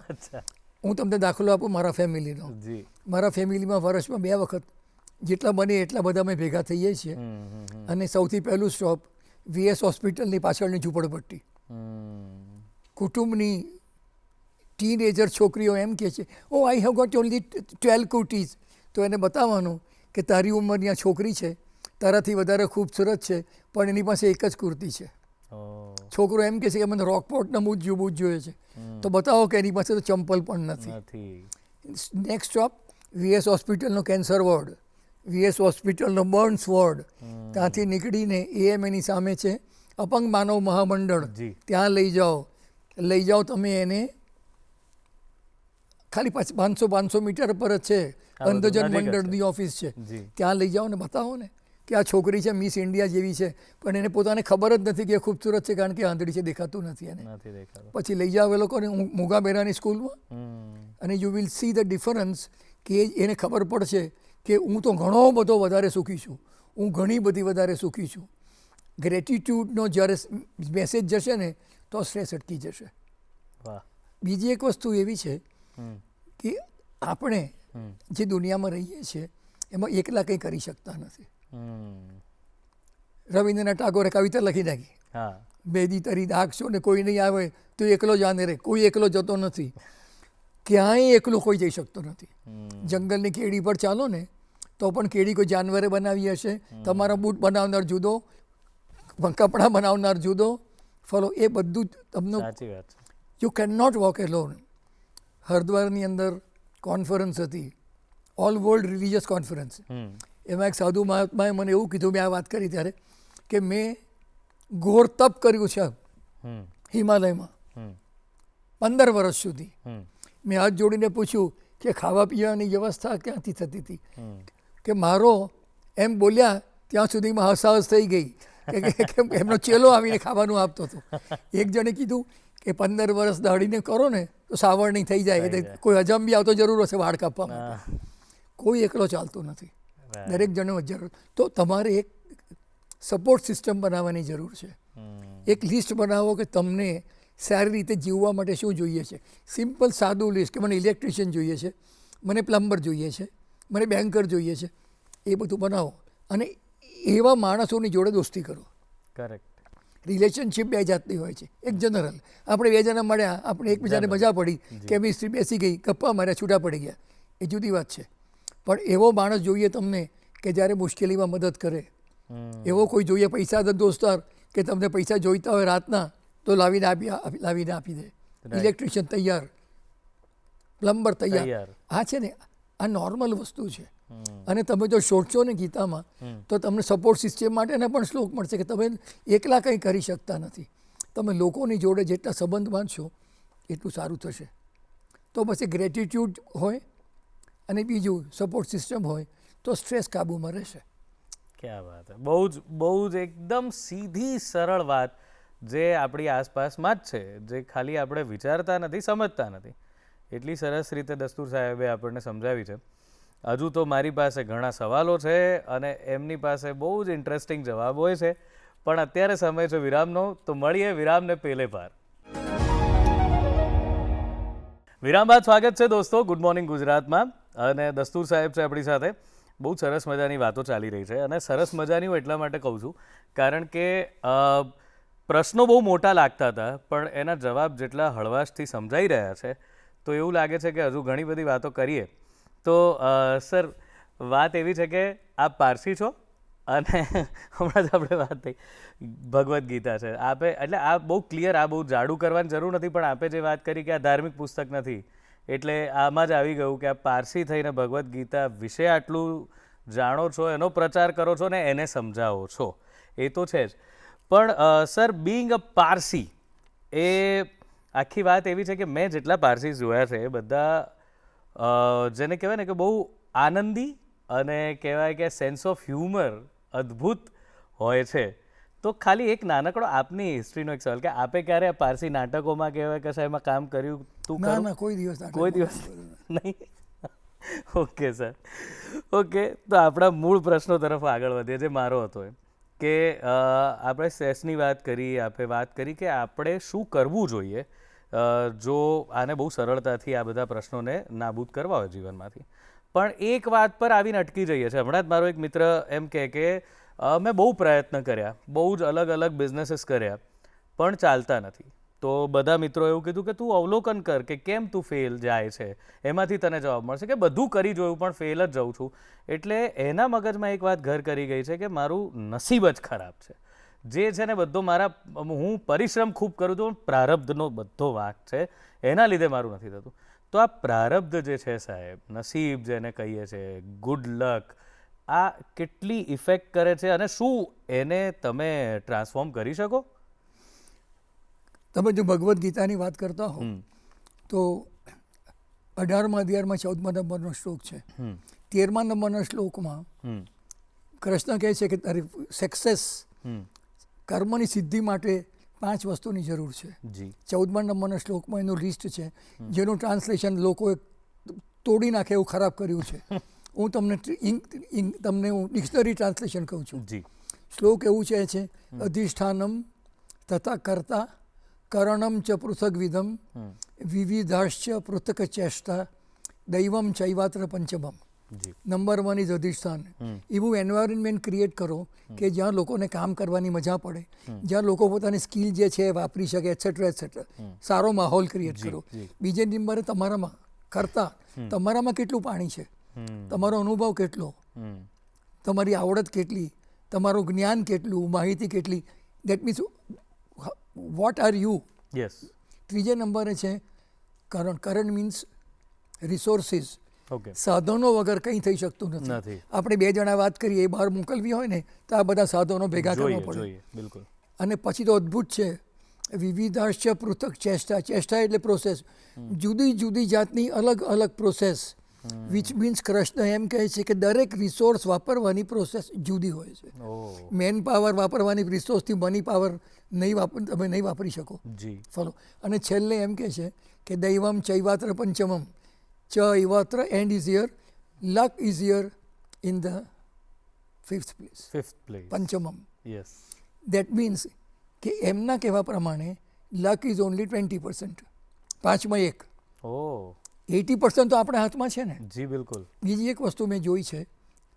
હું તમને દાખલો આપું મારા ફેમિલીનો. મારા ફેમિલીમાં વર્ષમાં 2 વખત જેટલા બને એટલા બધા અમે ભેગા થઈએ છીએ. અને સૌથી પહેલું સ્ટોપ VS હોસ્પિટલની પાછળની ઝૂંપડપટ્ટી. કુટુંબની ટીનેજર છોકરીઓ એમ કહે છે, ઓ આઈ હેવ ગોટ ઓનલી 12 કુટીઝ. તો એને બતાવવાનું કે તારી ઉંમરની આ છોકરી છે, તારાથી વધારે ખૂબસૂરત છે, પણ એની પાસે એક જ કુર્તી છે. છોકરો એમ કહે છે કે મને રોકપોર્ટના બૂટ જોઈએ છે, તો બતાવો કે એની પાસે તો ચંપલ પણ નથી. નેક્સ્ટ સ્ટોપ VS હોસ્પિટલનો કેન્સર વોર્ડ, VS હોસ્પિટલનો બર્ન્સ વોર્ડ. ત્યાંથી નીકળીને AMAની સામે છે અપંગ માનવ મહામંડળ, ત્યાં લઈ જાઓ તમે એને. ખાલી 500 મીટર પર જ છે અંધજન મંડળની ઓફિસ છે, ત્યાં લઈ જાઓ ને બતાવો ને કે આ છોકરી છે મિસ ઇન્ડિયા જેવી છે, પણ એને પોતાને ખબર જ નથી કે એ ખૂબસૂરત છે, કારણ કે આંધળી છે, દેખાતું નથી એને. પછી લઈ જાઓ એ લોકોને મુગા બેરાની સ્કૂલમાં, અને you will see the difference કે એને ખબર પડશે કે હું તો ઘણો બધો વધારે સુખી છું, હું ઘણી બધી વધારે સુખી છું. ગ્રેટિટ્યૂડનો જ્યારે મેસેજ જશે ને તો સ્ટ્રેસ અટકી જશે. બીજી એક વસ્તુ એવી છે કે આપણે જે દુનિયામાં રહીએ છીએ એમાં એકલા કંઈ કરી શકતા નથી. રવિન્દ્રનાથ ટાગોરે કવિતા લખી નાખી, બેદી તરી દાગ છો ને કોઈ નહીં આવે તો એકલો જાને રે. કોઈ એકલો જતો નથી, ક્યાંય એકલો કોઈ જઈ શકતો નથી. જંગલની કેડી પર ચાલો ને તો પણ કેડી કોઈ જાનવરે બનાવી હશે, તમારા બૂટ બનાવનાર જુદો, કપડાં બનાવનાર જુદો, ફોલો એ બધું તમને. You can not walk alone. હરિદ્વારની અંદર કોન્ફરન્સ હતી, ઓલ વર્લ્ડ રિલિજિયસ કોન્ફરન્સ. એમાં એક સાધુ મહાત્માએ મને એવું કીધું, મેં આ વાત કરી ત્યારે, કે મેં ઘોર તપ કર્યું છે હિમાલયમાં 15 વર્ષ સુધી. મેં હાથ જોડીને પૂછ્યું કે ખાવા પીવાની વ્યવસ્થા ક્યાંથી થતી હતી, કે મારો એમ બોલ્યા ત્યાં સુધીમાં હસાહસ થઈ ગઈ કે એમનો ચેલો આવીને ખાવાનું આપતો હતો. એક જણે કીધું કે 15 વર્ષ દાઢીને કરો ને તો સાવરણી થઈ જાય, કોઈ હજમ બી આવતો જરૂર હશે વાળ કાપવા માટે. કોઈ એકલો ચાલતું નથી, દરેક જણો જરૂર. તો તમારે એક સપોર્ટ સિસ્ટમ બનાવવાની જરૂર છે. એક લિસ્ટ બનાવો કે તમને સારી રીતે જીવવા માટે શું જોઈએ છે. સિમ્પલ સાદું લિસ્ટ કે મને ઇલેક્ટ્રિશિયન જોઈએ છે, મને પ્લમ્બર જોઈએ છે, મને બેન્કર જોઈએ છે, એ બધું બનાવો અને એવા માણસોની જોડે દોસ્તી કરો. કરેક્ટ. રિલેશનશિપ 2 જાતની હોય છે. એક જનરલ, આપણે 2 જણા મળ્યા, આપણે એકબીજાને મજા પડી, કેમિસ્ટ્રી બેસી ગઈ, ગપ્પા માર્યા, છૂટા પડી ગયા, એ જુદી વાત છે. પણ એવો માણસ જોઈએ તમને કે જ્યારે મુશ્કેલીમાં મદદ કરે, એવો કોઈ જોઈએ પૈસા દોસ્તાર કે તમને પૈસા જોઈતા હોય રાતના તો લાવીને આપી દે. ઇલેક્ટ્રિશિયન તૈયાર, પ્લમ્બર તૈયાર. આ છે ને આ નોર્મલ વસ્તુ છે. અને તમે જો શોધશો ને ગીતામાં તો તમને સપોર્ટ સિસ્ટમ માટેના પણ શ્લોક મળશે કે તમે એકલા કંઈ કરી શકતા નથી. તમે લોકોની જોડે જેટલા સંબંધ બાંધશો એટલું સારું થશે. તો બસ એ ગ્રેટિટ્યૂડ હોય અને બીજું સપોર્ટ સિસ્ટમ હોય તો સ્ટ્રેસ કાબૂમાં રહેશે. ક્યાં વાત છે. બહુ જ એકદમ સીધી સરળ વાત જે આપણી આસપાસમાં જ છે, જે ખાલી આપણે વિચારતા નથી, સમજતા નથી. એટલી સરસ રીતે દસ્તુર સાહેબે આપણને સમજાવી છે. હજુ તો મારી પાસે ઘણા સવાલો છે અને એમની પાસે બહુ જ ઇન્ટરેસ્ટિંગ જવાબ હોય છે, પણ અત્યારે સમય છે વિરામનો, તો મળીએ વિરામને પેલે પાર. વિરામ બાદ સ્વાગત છે દોસ્તો ગુડ મોર્નિંગ ગુજરાતમાં, અને દસ્તુર સાહેબ છે આપણી સાથે. બહુ સરસ મજાની વાતો ચાલી રહી છે, અને સરસ મજાની હું એટલા માટે કહું છું કારણ કે પ્રશ્નો બહુ મોટા લાગતા હતા, પણ એના જવાબ જેટલા હળવાશથી સમજાઈ રહ્યા છે તો એવું લાગે છે કે હજુ ઘણી બધી વાતો કરીએ. તો સર, વાત એવી છે કે આપ પારસી છો અને હમણાં જ આપણે વાત થઈ ભગવદ્ ગીતા છે. આપે એટલે આ બહુ ક્લિયર, આ બહુ જાડું કરવાની જરૂર નથી, પણ આપે જે વાત કરી કે આ ધાર્મિક પુસ્તક નથી એટલે આમાં જ આવી ગયું કે આપ પારસી થઈને ભગવદ્ ગીતા વિશે આટલું જાણો છો, એનો પ્રચાર કરો છો ને એને સમજાવો છો, એ તો છે જ. પણ સર, બીઈંગ અ પારસી, એ આખી વાત એવી છે કે મેં જેટલા પારસી જોયા છે એ બધા જેને કહેવાય ને કે બહુ આનંદી અને કહેવાય કે સેન્સ ઓફ હ્યુમર અદ્ભુત હોય છે. તો ખાલી એક નાનકડો આપની હિસ્ટ્રીનો એક સવાલ કે આપે ક્યારે પારસી નાટકોમાં કહેવાય કશા એમાં કામ કર્યું? ના, કોઈ દિવસ નહીં. Okay sir, okay. તો આપણા મૂળ પ્રશ્નો તરફ આગળ વધીએ, જે મારો હતો એમ કે આપણે સેસની વાત કરી, આપણે વાત કરી કે આપણે શું કરવું જોઈએ જો આને બહુ સરળતાથી આ બધા પ્રશ્નોને નાબૂદ કરવા હોય જીવનમાંથી. પણ એક વાત પર આવીને અટકી જઈએ છીએ. હમણાં જ મારો એક મિત્ર એમ કહે કે મેં બહુ પ્રયત્ન કર્યા, બહુ જ અલગ અલગ બિઝનેસીસ કર્યા, પણ ચાલતા નથી. તો બધા મિત્રો એવું કીધું કે તું અવલોકન કર કે કેમ તું ફેલ જાય છે, એમાંથી તને જવાબ મળશે કે બધું કરી જોયું પણ ફેલ જ જાઉં છું. એટલે એના મગજમાં એક વાત ઘર કરી ગઈ છે કે મારું નસીબ જ ખરાબ છે. જે છે ને બધો મારા, હું પરિશ્રમ ખૂબ કરું છું પણ પ્રારબ્ધનો બધો વાંક છે, એના લીધે મારું નથી થતું. તો આ પ્રારબ્ધ જે છે સાહેબ, નસીબ જેને કહીએ છીએ, ગુડ લક, આ કેટલી ઇફેક્ટ કરે છે અને શું એને તમે ટ્રાન્સફોર્મ કરી શકો? તમે જો ભગવદ્ ગીતાની વાત કરતા હો તો 18મા અધ્યાયમાં 14મા નંબરનો શ્લોક છે. 13મા નંબરના શ્લોકમાં કૃષ્ણ કહે છે કે તારી સક્સેસ, કર્મની સિદ્ધિ માટે 5 વસ્તુની જરૂર છે. 14મા નંબરના શ્લોકમાં એનું લિસ્ટ છે, જેનું ટ્રાન્સલેશન લોકોએ તોડી નાખે એવું ખરાબ કર્યું છે. હું તમને ડિક્શનરી ટ્રાન્સલેશન કહું છું. શ્લોક એવું છે અધિષ્ઠાનમ તથા કર્તા કરણમ ચ પૃથક વિધમ વિવિધાશ્ચ પૃથક ચેષ્ટા દૈવમ ચૈવાત્ર પંચમમ. Number 1 is અધિષ્ઠાન. એવું એન્વાયરમેન્ટ ક્રિએટ કરો કે જ્યાં લોકોને કામ કરવાની મજા પડે, જ્યાં લોકો પોતાની સ્કિલ જે છે એ વાપરી શકે, એટસેટ્રા એટસેટ્રા. સારો માહોલ ક્રિએટ કરો. બીજે નંબરે તમારામાં કરતા, તમારામાં કેટલું પાણી છે, તમારો અનુભવ કેટલો, તમારી આવડત કેટલી, તમારું જ્ઞાન કેટલું, માહિતી કેટલી, that means what are you. ત્રીજે નંબરે છે કરણ. કરણ મીન્સ રિસોર્સિસ. સાધનો વગર કંઈ થઈ શકતું નથી. આપણે 2 જણા વાત કરીએ, એ બહાર મોકલવી હોય ને તો આ બધા સાધનો ભેગા કરવા પડે. અને પછી તો અદ્ભુત છે વિવિધાશ્ચ પૃથક ચેષ્ટા. ચેષ્ટા એટલે પ્રોસેસ, જુદી જુદી જાતની અલગ અલગ પ્રોસેસ, વિચ મીન્સ કૃષ્ણ એમ કહે છે કે દરેક રિસોર્સ વાપરવાની પ્રોસેસ જુદી હોય છે. મેન પાવર વાપરવાની રિસોર્સથી મની પાવર તમે નહીં વાપરી શકો. ફોલો. અને છેલ્લે એમ કહે છે કે દૈવમ ચૈવાત્ર પંચમમ. ચૈવાત્ર and is here, luck is here in the 5th place. પંચમમ. દેટ મીન્સ કે એમના કહેવા પ્રમાણે લક ઇઝ ઓનલી 20%. 5માં 1. 80% તો આપણા હાથમાં છે ને. જી બિલકુલ. બીજી એક વસ્તુ મેં જોઈ છે,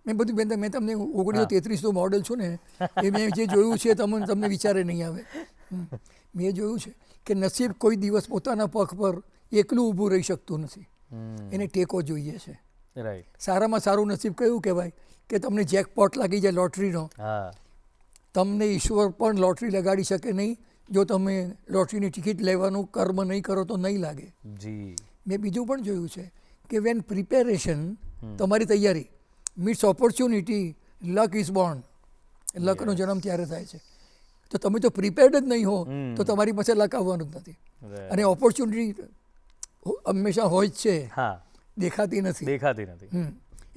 મેં તમને 1933નું મોડલ છું ને, એ મેં જે જોયું છે તમને વિચારે નહીં આવે. મેં જોયું છે કે નસીબ કોઈ દિવસ પોતાના પગ પર એકલું ઊભું રહી શકતું નથી, એને ટેકો જોઈએ છે. સારામાં સારું નસીબ કયું કહેવાય કે તમને જેકપોટ લાગી જાય લોટરીનો, હા તમને ઈશ્વર પણ લોટરી લગાડી શકે નહીં. જો તમે લોટરીની ટિકિટ લેવાનું કર્મ નહીં કરો તો નહીં લાગે. જી મેં બીજું પણ જોયું છે કે વેન પ્રિપેરેશન, તમારી તૈયારી meets opportunity, luck is Born. Lucknow જન્મ ત્યારે થાય છે. તો તમે તો પ્રિપેર્ડ જ નહીં હો તો તમારી પાસે લક આવવાનું જ નથી. અને ઓપોર્ચ્યુનિટી હંમેશા હોય જ છે, હા દેખાતી નથી. દેખાતી નથી.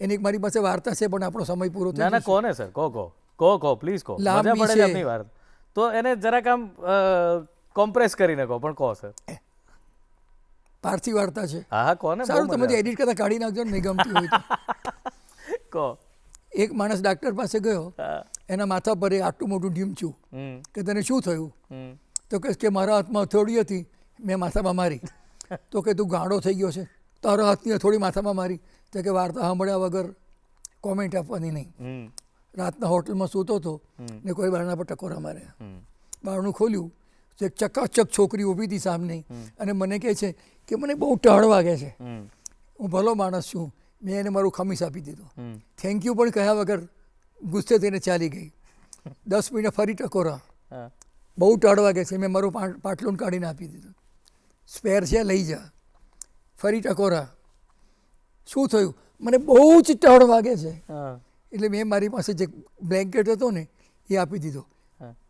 એની એક મારી પાસે વાર્તા છે, પણ આપણો સમય પૂરો ના ના થઈ કોને સર કહો પ્લીઝ કહો, મજા લાંબી પડે છે. છે આપની વાત તો એને જરાક આમ કોમ્પ્રેસ કરીને કહો, પણ કહો સર. પાર્થિવ વાર્તા છે. હા હા કોને સારું, તમે એડિટ કરતા કાઢી નાખજો ને, નહીં ગમતી હોય તો. કહો. એક માણસ ડાક્ટર પાસે ગયો, એના માથા પર આટલું મોટું ઢીમચ્યું કે તને શું થયું? તો કે મારા હાથમાં હથોડી હતી, મેં માથામાં મારી. તો કે તું ગાંડો થઈ ગયો છે, તારા હાથની હથોડી માથામાં મારી? તો કે વાર્તા સાંભળ્યા વગર કોમેન્ટ આપવાની નહીં. રાતના હોટલમાં સૂતો હતો ને કોઈ બારણા પર ટકોરા માર્યા. બારણું ખોલ્યું તો એક ચકાચક છોકરી ઊભી હતી સામે અને મને કહે છે કે મને બહુ ટહળ વાગે છે. હું ભલો માણસ છું, મેં એને મારું ખમીસ આપી દીધું. થેન્ક યુ પણ કહ્યા વગર ગુસ્સે થઈને ચાલી ગઈ. 10 મિનિટ ફરી ટકોરા, બહુ ટહળ વાગે છે, મેં મારું પાટલું કાઢીને આપી દીધું. સ્પેર છે, લઈ જા. ફરી ટકોરા, શું થયું? મને બહુ જ ટહળ વાગે છે. એટલે મેં મારી પાસે જે બ્લેન્કેટ હતો ને એ આપી દીધો.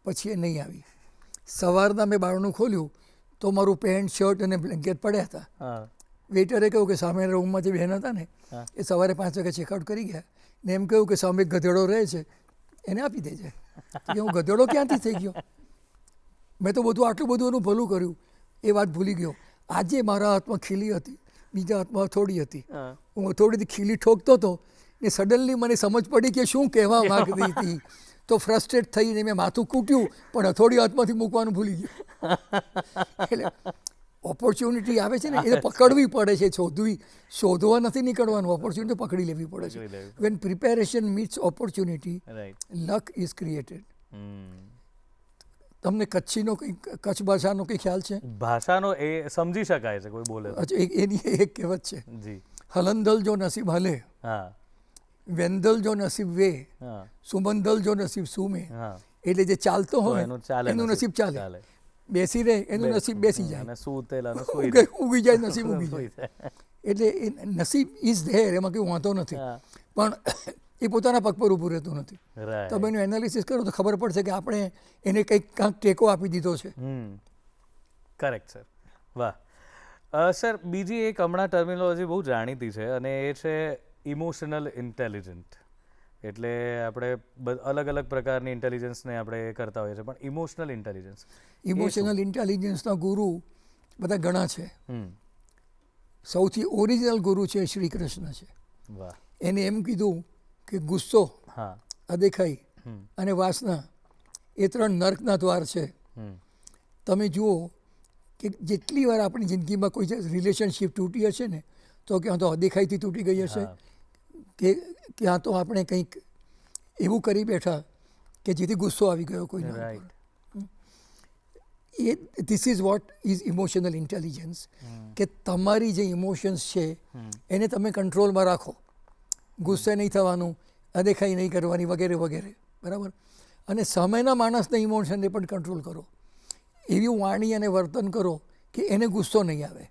પછી એ નહીં આવી. સવારના મેં બારણું ખોલ્યું તો મારું પેન્ટ શર્ટ અને બ્લેન્કેટ પડ્યા હતા. વેઇટરે કહ્યું કે સામે રૂમમાં જે બહેન હતા ને એ સવારે 5 વાગે ચેકઆઉટ કરી ગયા ને એમ કહ્યું કે સામે ગધેડો રહે છે, એને આપી દેજે. કે હું ગધેડો ક્યાંથી થઈ ગયો? મેં તો આટલું બધું એનું ભલું કર્યું, એ વાત ભૂલી ગયો. આજે મારા હાથમાં ખીલી હતી, બીજા હાથમાં હથોડી હતી. હું હથોડીથી ખીલી ઠોકતો હતો ને સડનલી મને સમજ પડી કે શું કહેવા માંગતી હતી. તો ફ્રસ્ટ્રેટ થઈને મેં માથું કૂટ્યું, પણ હથોડી હાથમાંથી મૂકવાનું ભૂલી ગયો. એટલે ઓપોર્ચ્યુનિટી આવે છે ને એ પકડવી પડે છે, શોધવા નથી નીકળવાનું, ઓપોર્ચ્યુનિટી પકડી લેવી પડે છે. When preparation meets opportunity, luck is created. તમને કચ્છ ભાષાનો કંઈ ખ્યાલ છે? ભાષાનો એ સમજી શકાય છે, કોઈ બોલે. એની એક કહેવત છે, જી હલંદલ જો નસીબ હલે, હા, વેંદલ જો નસીબ વે, સુમંદલ જો નસીબ સુમે. એટલે જે ચાલતો હોય એનું નસીબ ચાલે, બેસી રહે એનું નસીબ બેસી જાય, ઉગી જાય નસીબ ઉગી જાય. એટલે એ નસીબ ઇઝ ધેર, એમાં કંઈ વાંધો નથી, પણ એ પોતાના પગ પર ઊભું રહેતું નથી. તમે એનું એનાલિસિસ કરો તો ખબર પડશે કે આપણે એને કંઈક કાંક ટેકો આપી દીધો છે. કરેક્ટ સર, વાહ. સર બીજી એક હમણાં ટર્મિનોલોજી બહુ જાણીતી છે અને એ છે ઇમોશનલ ઇન્ટેલિજન્ટ. એટલે આપણે અલગ અલગ પ્રકારની ઇન્ટેલિજન્સને આપણે કરતા હોઈએ છીએ, પણ ઇમોશનલ ઇન્ટેલિજન્સ, ઇમોશનલ ઇન્ટેલિજન્સના ગુરુ બધા ઘણા છે. સૌથી ઓરિજિનલ ગુરુ છે શ્રી કૃષ્ણ છે. એને એમ કીધું કે ગુસ્સો, અદેખાઈ અને વાસના એ 3 નર્કના દ્વાર છે. તમે જુઓ કે જેટલી વાર આપણી જિંદગીમાં કોઈ રિલેશનશિપ તૂટી હશે ને તો ક્યાં તો અદેખાઈથી તૂટી ગઈ હશે, કે ક્યાં તો આપણે કંઈક એવું કરી બેઠા કે જેથી ગુસ્સો આવી ગયો કોઈના ઉપર. This is what is emotional intelligence, કે તમારી જે ઇમોશન્સ છે એને તમે કંટ્રોલમાં રાખો. ગુસ્સે નહીં થવાનું, અદેખાઈ નહીં કરવાની, વગેરે વગેરે, બરાબર. અને સામેના માણસના ઇમોશનને પણ કંટ્રોલ કરો. એવી વાણી અને વર્તન કરો કે એને ગુસ્સો નહીં આવે,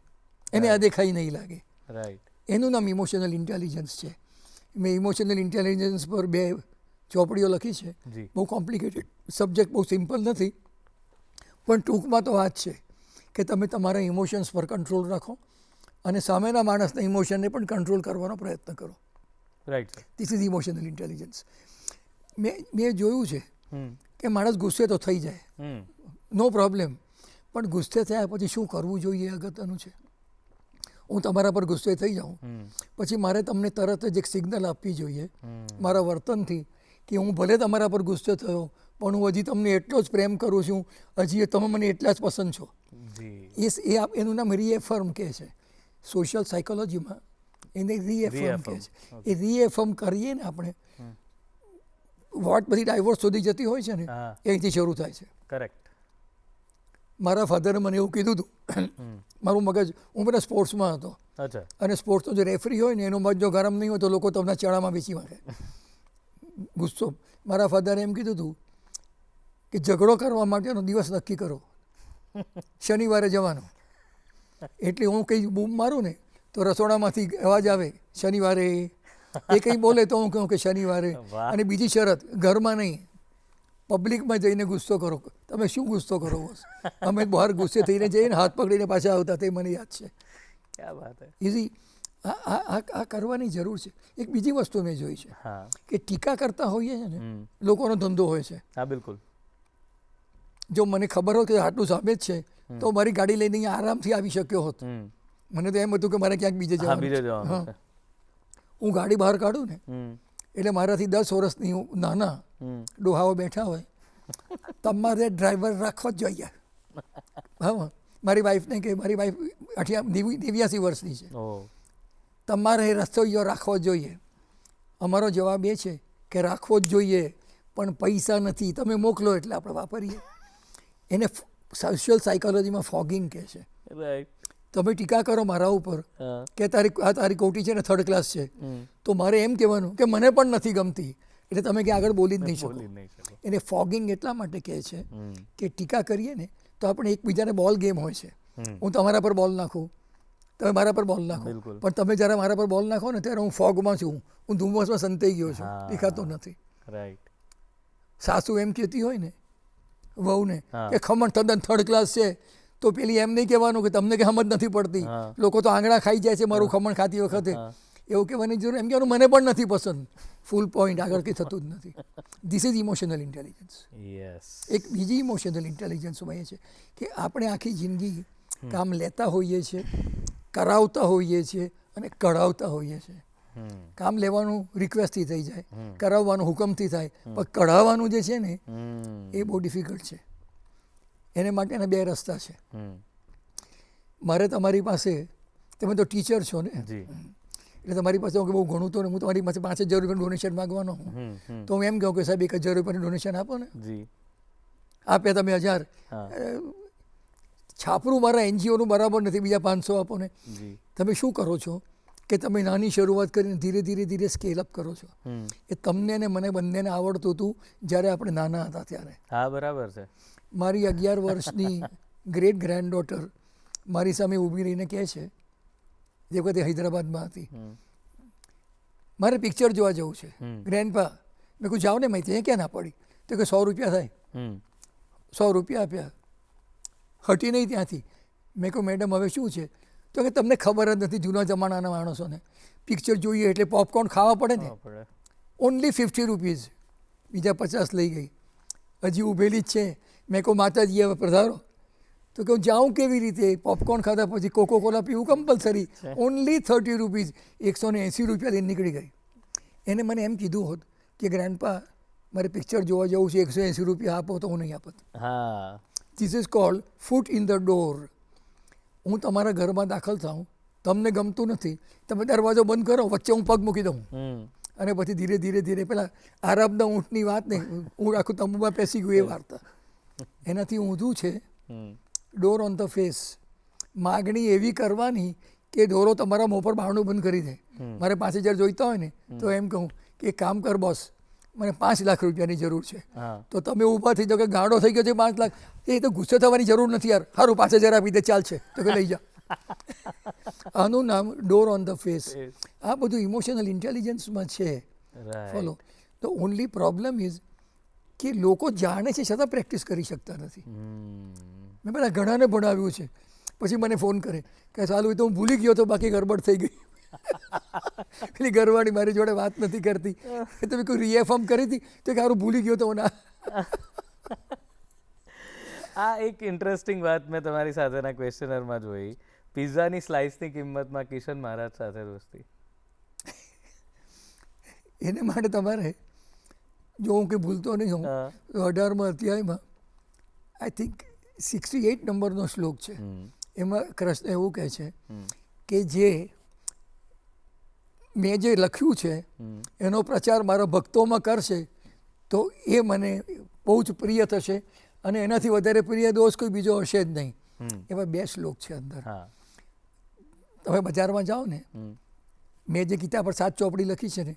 એને અદેખાઈ નહીં લાગે. એનું નામ ઇમોશનલ ઇન્ટેલિજન્સ છે. મેં ઇમોશનલ ઇન્ટેલિજન્સ પર 2 ચોપડીઓ લખી છે. બહુ કોમ્પ્લિકેટેડ સબ્જેક્ટ, બહુ સિમ્પલ નથી, પણ ટૂંકમાં તો વાત છે કે તમે તમારા ઇમોશન્સ પર કંટ્રોલ રાખો અને સામેના માણસના ઇમોશનને પણ કંટ્રોલ કરવાનો પ્રયત્ન કરો. This is emotional intelligence. મેં જોયું છે કે માણસ ગુસ્સે તો થઈ જાય, નો પ્રોબ્લેમ, પણ ગુસ્સે થયા પછી શું કરવું જોઈએ એ અગત્યનું છે. હું તમારા પર ગુસ્સે થઈ જાઉં પછી મારે તમને તરત જ એક સિગ્નલ આપવી જોઈએ મારા વર્તનથી કે હું ભલે તમારા પર ગુસ્સે થયો પણ હું હજી તમને એટલો જ પ્રેમ કરું છું, હજી તમે મને એટલા જ પસંદ છો. એનું નામ રીએફર્મ કહે છે સોશિયલ સાયકોલોજીમાં, એને રીએફર્મ કહે છે. એ રીએફર્મ કરીએ ને આપણે, વોટ બધી ડાયવોર્સ સુધી જતી હોય છે ને એ અહીંથી શરૂ થાય છે. કરેક્ટ. મારા ફાધરે મને એવું કીધું હતું, મારું મગજ, હું બધા સ્પોર્ટ્સમાં હતો, અને સ્પોર્ટ્સનો જે રેફરી હોય ને એનો મગજ જો ગરમ નહીં હોય તો લોકો તમને ચણામાં વેચી માંગે. ગુસ્સો. મારા ફાધરે એમ કીધું હતું કે ઝઘડો કરવા માટેનો દિવસ નક્કી કરો, શનિવારે જવાનો. એટલે હું કંઈ બૂમ મારું ને તો રસોડામાંથી અવાજ આવે શનિવારે, એ કંઈ બોલે તો હું કહું કે શનિવારે. અને બીજી શરત, ઘરમાં નહીં, પબ્લિકમાં જઈને ગુસ્સો કરો. તમે શું ગુસ્સો કરો? અમે બહાર ગુસ્સે થઈને જઈએ ને હાથ પકડીને પાછા આવતા, તે મને યાદ છે. ક્યાં વાત હે. ઇઝી આ કરવાની જરૂર છે. એક બીજી વસ્તુ મેં જોઈ છે કે ટીકા કરતા હોઈએ છે ને, લોકોનો ધંધો હોય છે. હા બિલકુલ. જો મને ખબર હોત કે આટલું સામે જ છે તો મારી ગાડી લઈને અહીંયા આરામથી આવી શક્યો હોત. મને તો એમ હતું કે મારે ક્યાંક બીજે જવાનું. હું ગાડી બહાર કાઢું ને એટલે મારાથી 10 વર્ષની નાના ડોહાઓ બેઠા હોય, તમારે ડ્રાઈવર રાખવો જ જોઈએ. હા, મારી વાઈફને કે મારી વાઈફ 89 વર્ષની છે, તમારે રસોઈયો રાખવો જોઈએ. અમારો જવાબ એ છે કે રાખવો જ જોઈએ, પણ પૈસા નથી, તમે મોકલો એટલે આપણે વાપરીએ. એને સોશિયલ સાયકોલોજીમાં ફોગિંગ કહે છે. તમે ટીકા કરો મારા ઉપર કે તારી કોટી છે ને 3rd ક્લાસ છે, તો મારે એમ કહેવાનું કે મને પણ નથી ગમતી, એટલે તમે કે આગળ બોલી જ નહીં શકો. એને ફોગિંગ એટલા માટે કહે છે કે ટીકા કરીએ ને તો આપણે એકબીજાને બોલ ગેમ હોય છે. હું તમારા પર બોલ નાખું, તમે મારા પર બોલ નાખો, પણ તમે જ્યારે મારા પર બોલ નાખો ને ત્યારે હું ફોગમાં છું, હું ધુમ્મસમાં સંતાઈ ગયો છું, દેખાતો નથી. સાસુ એમ કહેતી હોય ને વહુને કે ખમણ તદ્દન 3rd ક્લાસ છે, તો પેલી એમ નહીં કહેવાનું કે તમને કે સમજ નથી પડતી, લોકો તો આંગળા ખાઈ જાય છે મારું ખમણ ખાતી વખતે. એવું કહેવાની જરૂર, એમ કહેવાનું મને પણ નથી પસંદ. ફૂલ પોઈન્ટ, આગળ કંઈ થતું જ નથી. This is emotional intelligence. એક બીજી ઇમોશનલ ઇન્ટેલિજન્સમાં એ છે કે આપણે આખી જિંદગી કામ લેતા હોઈએ છીએ, કરાવતા હોઈએ છીએ અને કઢાવતા હોઈએ છીએ. કામ લેવાનું રિક્વેસ્ટથી થઈ જાય, કરાવવાનું હુકમથી થાય, પણ કઢાવવાનું જે છે ને એ બહુ ડિફિકલ્ટ છે. એને માટેના 2 રસ્તા છે. મારે તમારી પાસે, તમે તો ટીચર છો ને, એટલે તમારી પાસે બહુ ઘણું તો હું તમારી પાસે 5000 રૂપિયાનું ડોનેશન માગવાનો હું, તો હું એમ કહું કે સાહેબ 1000 રૂપિયાનું ડોનેશન આપો ને. આપ્યા તમે 1000, છાપરું મારા NGOનું બરાબર નથી, બીજા 500 આપો ને. તમે શું કરો છો કે તમે નાની શરૂઆત કરીને ધીરે ધીરે ધીરે સ્કેલ અપ કરો છો. એ તમને ને મને બંનેને આવડતું હતું જ્યારે આપણે નાના હતા ત્યારે. હા બરાબર છે. મારી 11 વર્ષની ગ્રેટ ગ્રેન્ડ ડોટર મારી સામે ઊભી રહીને કહે છે, જે વખતે હૈદરાબાદમાં હતી, મારે પિક્ચર જોવા જવું છે ગ્રેન્ડપા. મેં કહું જાઓ ને માહિતી, એ ક્યાં ના પડી? તો કે 100 રૂપિયા થાય. 100 રૂપિયા આપ્યા, હટી નહીં ત્યાંથી. મેં કહું મેડમ હવે શું છે? તો કે તમને ખબર જ નથી જૂના જમાનાના માણસોને, પિક્ચર જોઈએ એટલે પોપકોર્ન ખાવા પડે ને, ઓનલી 50 રૂપીઝ. બીજા 50 લઈ ગઈ, હજી ઊભેલી જ છે. મેં કહું માતાજી હવે પધારો. તો કહું જાઉં કેવી રીતે? પોપકોર્ન ખાધા પછી કોકો કોલા પીવું કમ્પલસરી, ઓનલી 30 રૂપીઝ. 180 રૂપિયા લઈને નીકળી ગઈ. એને મને એમ કીધું હોત કે ગ્રેન્ડપા મારે પિક્ચર જોવા જવું છે, 180 રૂપિયા આપો, તો હું નહીં આપત. This is called foot in the door. હું તમારા ઘરમાં દાખલ થાઉં, તમને ગમતું નથી, તમે દરવાજો બંધ કરો, વચ્ચે હું પગ મૂકી દઉં, અને પછી ધીરે ધીરે ધીરે પેલા આરામના ઊંટની વાત નહીં, હું આખું તંબુમાં પેસી ગયું એ વાર્તા. એનાથી ઊંધું છે ડોર ઓન ધ ફેસ. માગણી એવી કરવાની કે ડોરો તમારા મોં પર બારણું બંધ કરી દે. મારે 5000 જોઈતા હોય ને તો એમ કહું કે એક કામ કર બોસ, મને 5 લાખ રૂપિયાની જરૂર છે. તો તમે ઊભા થઈ જાઓ કે ગાંડો થઈ ગયો છે 5 લાખ, એ તો ગુસ્સે થવાની જરૂર નથી યાર, સારું 5000 આપી દે ચાલશે, તો કે લઈ જા. આનું નામ ડોર ઓન ધ ફેસ. આ બધું ઇમોશનલ ઇન્ટેલિજન્સમાં છે. Follow. The only problem is કે લોકો જાણે છે છતાં પ્રેક્ટિસ કરી શકતા નથી. મેં પેલા ઘણાને ભણાવ્યું છે, પછી મને ફોન કરે કે સાલું એ તો હું ભૂલી ગયો તો બાકી ગરબડ થઈ ગઈ. પેલી ઘરવાળી મારી જોડે વાત નથી કરતી, તમે કોઈ રીએફર્મ કરી હતી તો કે સારું ભૂલી ગયો તો ના. આ એક ઇન્ટરેસ્ટિંગ વાત મેં તમારી સાથેના ક્વેશ્ચનરમાં જોઈ. પિઝાની સ્લાઇસની કિંમતમાં કિશન મહારાજ સાથે દોસ્તી. એને માટે તમારે જો હું કંઈ ભૂલતો નહીં હોઉં તો 18મા અધ્યાયમાં આઈ થિંક 68 નંબરનો શ્લોક છે. એમાં કૃષ્ણ એવું કહે છે કે જે મેં જે લખ્યું છે એનો પ્રચાર મારા ભક્તોમાં કરશે તો એ મને બહુ જ પ્રિય થશે, અને એનાથી વધારે પ્રિય દોષ કોઈ બીજો હશે જ નહીં. એવા 2 શ્લોક છે અંદર. તમે બજારમાં જાઓ ને, મેં જે ગીતા પર 7 ચોપડી લખી છે ને,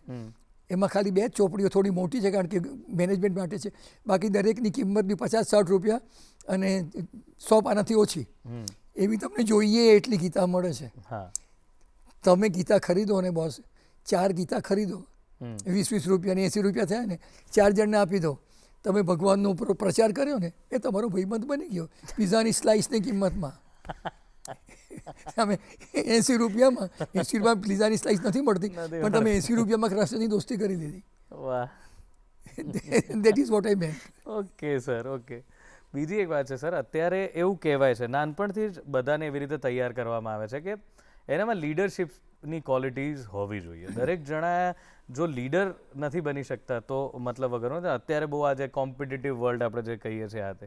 એમાં ખાલી 2 જ ચોપડીઓ થોડી મોટી છે કારણ કે મેનેજમેન્ટ માટે છે, બાકી દરેકની કિંમત બી 50-60 રૂપિયા અને 100 પાનાથી ઓછી એવી તમને જોઈએ એટલી ગીતા મળે છે. હા તમે ગીતા ખરીદો ને બોસ 4 ગીતા ખરીદો, 20-20 રૂપિયા ને 80 રૂપિયા થયા ને, 4 જણને આપી દો. તમે ભગવાનનો પ્રચાર કર્યો ને એ તમારો ભાઈબંધ બની ગયો પીઝાની સ્લાઇસની કિંમતમાં. તમે 80 રૂપિયામાં પીઝાની સ્લાઇસ નથી મળતી, પણ તમે 80 રૂપિયામાં કૃષ્ણની દોસ્તી કરી દીધી. વાહ, that is what I meant. Okay sir, okay. બીજી એક વાત છે સર, અત્યારે એવું કહેવાય છે, નાનપણથી જ બધાને એવી રીતે તૈયાર કરવામાં આવે છે કે એનામાં લીડરશિપની ક્વોલિટીઝ હોવી જોઈએ. દરેક જણા જો લીડર નથી બની શકતા તો મતલબ વગરનો, અત્યારે બહુ આજે કોમ્પિટિટિવ વર્લ્ડ આપણે જે કહીએ છીએ આ તે,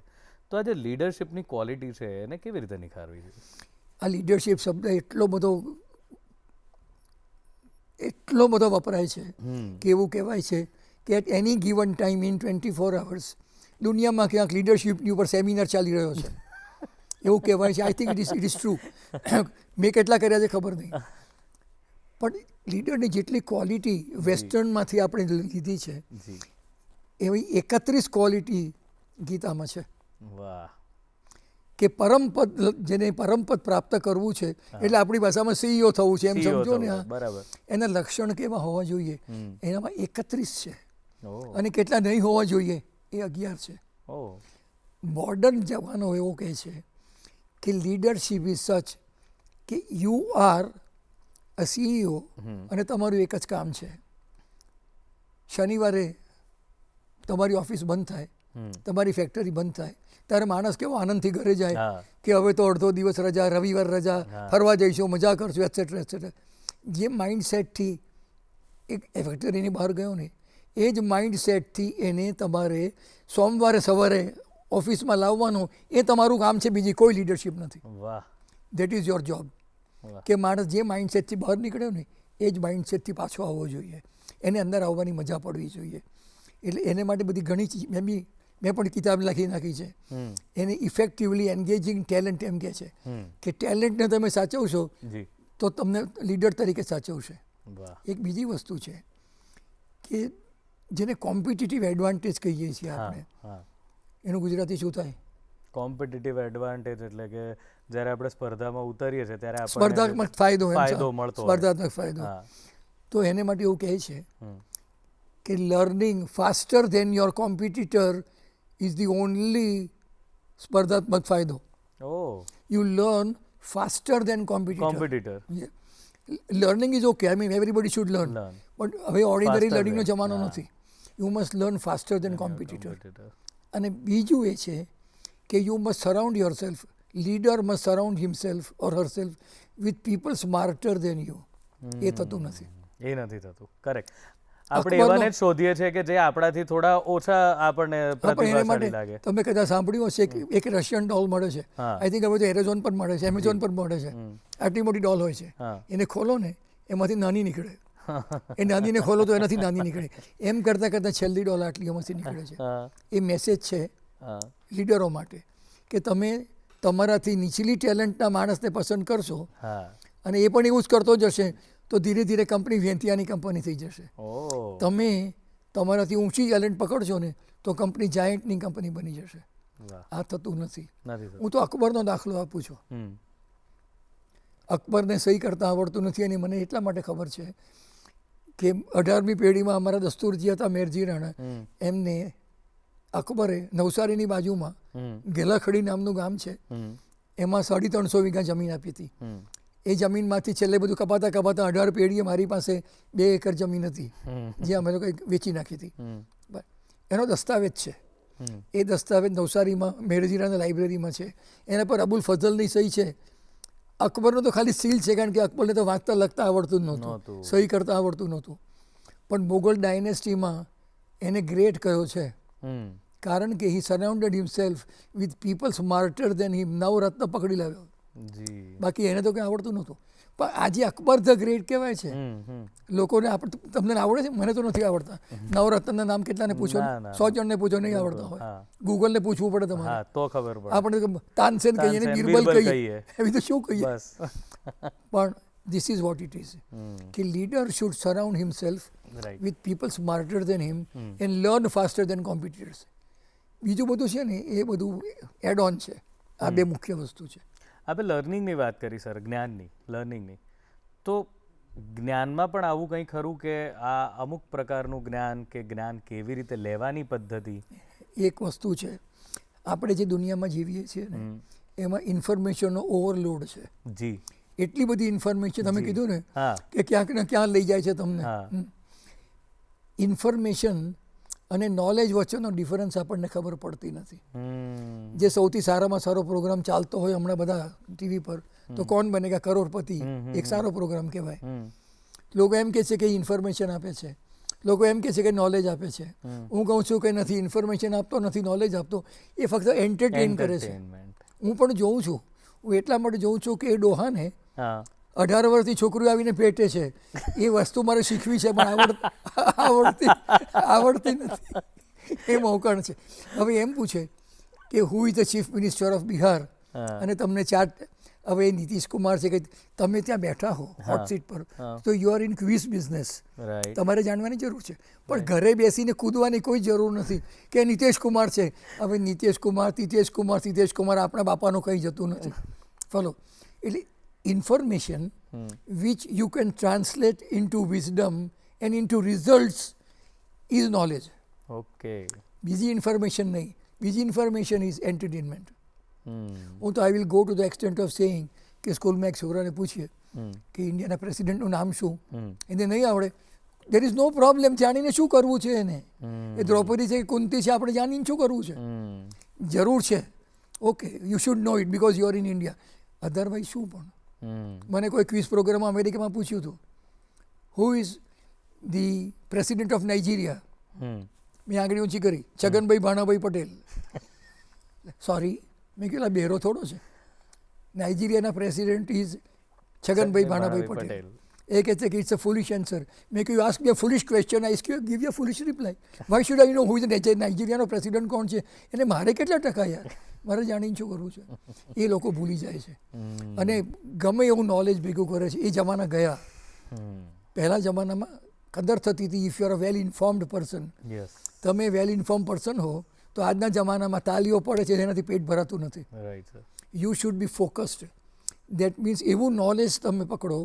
તો આ જે લીડરશિપની ક્વોલિટી છે એને કેવી રીતે નિખારવી જોઈએ? આ લીડરશિપ શબ્દ એટલો બધો વપરાય છે કે એવું કહેવાય છે કે at any given time in 24 hours દુનિયામાં ક્યાંક લીડરશિપની ઉપર સેમિનાર ચાલી રહ્યો છે એવું કહેવાય છે. I think it is true. મેં કેટલા કર્યા છે ખબર નહીં, પણ લીડરની જેટલી ક્વોલિટી વેસ્ટર્નમાંથી આપણે લીધી છે એવી 31 ક્વોલિટી ગીતામાં છે. વાહ. કે પરમપદ, જેને પરમપદ પ્રાપ્ત કરવું છે એટલે આપણી ભાષામાં CEO થવું છે એમ સમજો ને. બરાબર. એના લક્ષણ કેવા હોવા જોઈએ એનામાં 31 છે ઓહ, અને કેટલા નહીં હોવા જોઈએ એ 11 છે. ઓહ, મોડર્ન જવાનો એવો કહે છે કે લીડરશિપ ઇઝ સચ કે યુ આર અ CEO અને તમારું એક જ કામ છે, શનિવારે તમારી ઓફિસ બંધ થાય, તમારી ફેક્ટરી બંધ થાય ત્યારે માણસ કેવો આનંદથી ઘરે જાય કે હવે તો અડધો દિવસ રજા, રવિવાર રજા, ફરવા જઈશું, મજા કરશું, એટસેટ્રા એટસેટ્રા. જે માઇન્ડસેટથી એક ફેક્ટરીની બહાર ગયો ને એ જ માઇન્ડસેટથી એને તમારે સોમવારે સવારે ઓફિસમાં લાવવાનું, એ તમારું કામ છે, બીજી કોઈ લીડરશિપ નથી. વાહ. That is your job. કે માણસ જે માઇન્ડસેટથી બહાર નીકળ્યો ને એ જ માઇન્ડસેટથી પાછો આવવો જોઈએ, એને અંદર આવવાની મજા પડવી જોઈએ. એટલે એને માટે બધી ઘણી ચીજ મેં પણ કિતાબ લખી નાખી છે. એને ઇફેક્ટિવલી એન્ગેજિંગ ટેલેન્ટ એમ કહે છે કે ટેલેન્ટને તમે સાચવશો તો તમને લીડર તરીકે સાચવશે. એક બીજી વસ્તુ છે કે જેને કોમ્પિટિટિવ એડવાન્ટેજ કહીએ છીએ આપણે, એનું ગુજરાતી શું થાય? કોમ્પિટિટિવ એડવાન્ટેજ એટલે કે જ્યારે આપણે સ્પર્ધામાં ઉતરીએ છીએ ત્યારે આપણને સ્પર્ધાત્મક ફાયદો મળતો હોય. સ્પર્ધાત્મક ફાયદો. તો એને માટે એવું કહે છે કે learning faster than your competitor is the only સ્પર્ધાત્મક ફાયદો. Oh, you learn faster than competitor. Yeah. Learning is okay. I mean, everybody should learn. But હવે ઓર્ડિનરી લર્નિંગનો જમાનો નથી. You must learn faster than competitor. અને બીજું એ છે કે you must surround yourself, leader must surround himself or herself with people smarter than you. એ થતું નથી. એ નથી થતું. કરેક્ટ. આપણે એવાને જ શોધીએ છીએ કે જે આપણાથી થોડા ઓછા આપણને પ્રતિભાશાળી લાગે. તમે કદાચ સાંભળ્યું હશે કે એક રશિયન ડોલ મળે છે. આઈ થિંક હવે તો એમેઝોન પર મળે છે, એમેઝોન પર મળે છે. આટલી મોટી ડોલ હોય છે, એને ખોલો ને એમાંથી નાની નીકળે. એ નાનીને ખોલો તો એનાથી નાની નીકળે. એમ કરતાં કરતાં છેલ્લી ડોલ આટલી એમાંથી નીકળે છે. એ મેસેજ છે લીડરો માટે કે તમે તમારાથી નીચલી ટેલેન્ટના માણસને પસંદ કરશો અને એ પણ એવું જ કરતો જશે તો ધીરે ધીરે કંપની વેંતિયાની કંપની થઈ જશે. તમે તમારાથી ઊંચી ટેલેન્ટ પકડશો ને તો કંપની જાયન્ટની કંપની બની જશે. આ થતું નથી. હું તો અકબરનો દાખલો આપું છું. અકબરને સહી કરતા આવડતું નથી અને મને એટલા માટે ખબર છે કે 18મી પેઢીમાં અમારા દસ્તુરજી હતા, મેરજી રાણા, એમને અકબરે નવસારીની બાજુમાં ગેલાખડી નામનું ગામ છે, એમાં 350 વીઘા જમીન આપી હતી. એ જમીનમાંથી છેલ્લે બધું કપાતા 18 પેઢીએ મારી પાસે 2 એકર જમીન હતી જે અમે લોકો વેચી નાખી હતી. એનો દસ્તાવેજ છે. એ દસ્તાવેજ નવસારીમાં મેરજીરાના લાઇબ્રેરીમાં છે. એના પર અબુલ ફઝલની સહી છે. અકબરનો તો ખાલી સીલ છે કારણ કે અકબરને તો વાંચતા લખતા આવડતું જ નહોતું, સહી કરતા આવડતું નહોતું. પણ મુગલ ડાયનેસ્ટીમાં એને ગ્રેટ કહ્યો છે કારણ કે he surrounded himself with people smarter than him. નવરત્ન પકડી લાવ્યો. બાકી એને તો કંઈ આવડતું નહોતું. પણ આજે અકબર ધ ગ્રેટ કહેવાય છે. લોકોને તમને આવડે છે? મને તો નથી આવડતા. નવરત્નના નામ કેટલાને પૂછો, 100 જણને પૂછો, નહીં આવડતા હોય. ગૂગલને પૂછવું પડે તમારે તો ખબર પડે. આપણે તાનસેન કહીએ ને બીરબલ કહીએ, એવી તો શું કહીએ. પણ this is what it is કે leader should surround himself right with people smarter than him and learn faster than competitors. બીજું બધું છે ને એ બધું એડ ઓન છે. આ બે મુખ્ય વસ્તુ છે. આપણે લર્નિંગની વાત કરી સર, જ્ઞાનની, લર્નિંગની. તો જ્ઞાનમાં પણ આવું કંઈ ખરું કે આ અમુક પ્રકારનું જ્ઞાન કે જ્ઞાન કેવી રીતે લેવાની પદ્ધતિ? એક વસ્તુ છે, આપણે જે દુનિયામાં જીવીએ છીએ ને એમાં ઇન્ફોર્મેશનનો ઓવરલોડ છે. જી. એટલી બધી ઇન્ફોર્મેશન તમે કીધું ને હા. કે ક્યાંક ને ક્યાં લઈ જાય છે તમને. હા. ઇન્ફોર્મેશન અને નોલેજ વચ્ચેનો ડિફરન્સ આપણને ખબર પડતી નથી. હમ. જે સૌથી સારામાં સારો પ્રોગ્રામ ચાલતો હોય હમણાં બધા ટીવી પર, તો કોણ બનેગા કરોડપતિ, એક સારો પ્રોગ્રામ કહેવાય. લોકો એમ કહે છે કે ઇન્ફોર્મેશન આપે છે, લોકો એમ કહે છે કે નોલેજ આપે છે. હું કહું છું કે નથી, ઇન્ફોર્મેશન આપતો નથી, નોલેજ આપતો, એ ફક્ત એન્ટરટેન કરે છે. હું પણ જોઉં છું, હું એટલા માટે જોઉં છું કે એ ડોહાને હા 18 વર્ષથી છોકરીઓ આવીને પેટે છે. એ વસ્તુ મારે શીખવી છે પણ આવડતી નથી. એ મોકણ છે. હવે એમ પૂછે કે who is the chief minister of Bihar, અને તમને ચાર્ટ, હવે નીતિશ કુમાર છે કે તમે ત્યાં બેઠા હો હોટ સીટ પર, તો you are in quiz business, right. તમારે જાણવાની જરૂર છે. પણ ઘરે બેસીને કૂદવાની કોઈ જરૂર નથી કે નિતેશ કુમાર છે. હવે નિતેશ કુમાર, તિતેશ કુમાર, સિતેશ કુમાર આપણા બાપાનું કંઈ જતું નથી. ફોલો. એટલે information which you can translate into wisdom and into results is knowledge. Okay. બીજી ઇન્ફોર્મેશન નહીં. બીજી ઇન્ફોર્મેશન ઇઝ એન્ટરટેનમેન્ટ. હું તો I will go to the extent of saying કે સ્કૂલમાં એક છોકરાને પૂછીએ કે ઇન્ડિયાના પ્રેસિડેન્ટનું નામ શું, એને નહીં આવડે, દેર ઇઝ નો પ્રોબ્લેમ. જાણીને શું કરવું છે એને? એ દ્રૌપદી છે કે કુંતી છે, આપણે જાણીને શું કરવું છે? જરૂર છે, okay, you should no it because you are in India. Otherwise શું? પણ મને કોઈ ક્વિઝ પ્રોગ્રામમાં અમેરિકામાં પૂછ્યું હતું, who is the president of Nigeria? મેં આંગળી ઊંચી કરી, છગનભાઈ ભાણાભાઈ પટેલ. સોરી, મેં કહેલા બેરો થોડો છે. નાઇજીરિયાના પ્રેસિડેન્ટ ઇઝ છગનભાઈ ભાણાભાઈ પટેલ. એ કહે છે કે ઇટ્સ અ ફુલિશ આન્સર. મેં કહ્યું ask me a foolish question, I give you a foolish reply. Why should I know who is નાઇજીરિયાનો પ્રેસિડેન્ટ કોણ છે? એટલે મારે કેટલા ટકા યાર? મારે જાણીને શું કરવું છે? એ લોકો ભૂલી જાય છે અને ગમે એવું નોલેજ ભેગું કરે છે. એ જમાના ગયા. પહેલા જમાનામાં કદર થતી હતી, if you are a well informed person, તમે વેલ ઇન્ફોર્મ પર્સન હો તો આજના જમાનામાં તાલીઓ પડે છે, એનાથી પેટ ભરાતું નથી. You should be focused. That means એવું નોલેજ તમે પકડો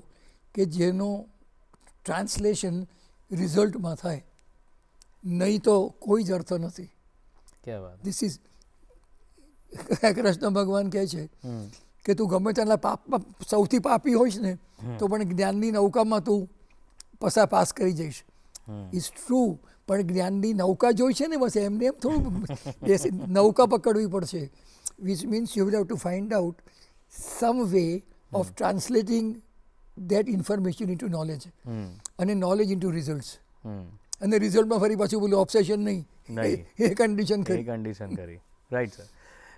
કે જેનો ટ્રાન્સલેશન રિઝલ્ટમાં થાય, નહીં તો કોઈ જ અર્થ નથી. ધીસ ઇઝ, કૃષ્ણ ભગવાન કહે છે કે તું ગમે તેના પાપમાં સૌથી પાપી હોઈશ ને તો પણ જ્ઞાનની નૌકામાં તું પાસ કરી જઈશ. Is true. પણ જ્ઞાનની નૌકા જોઈ છે ને, બસ એમને એમ થોડું નૌકા પકડવી પડશે. Which means you will have to find out some way of translating that information into knowledge, અને નોલેજ ઇન્ટુ રિઝલ્ટ્સ. અને રિઝલ્ટમાં ફરી પાછું બોલું ઓબ્સેશન નહીં, એ કન્ડિશન કરી. Right sir.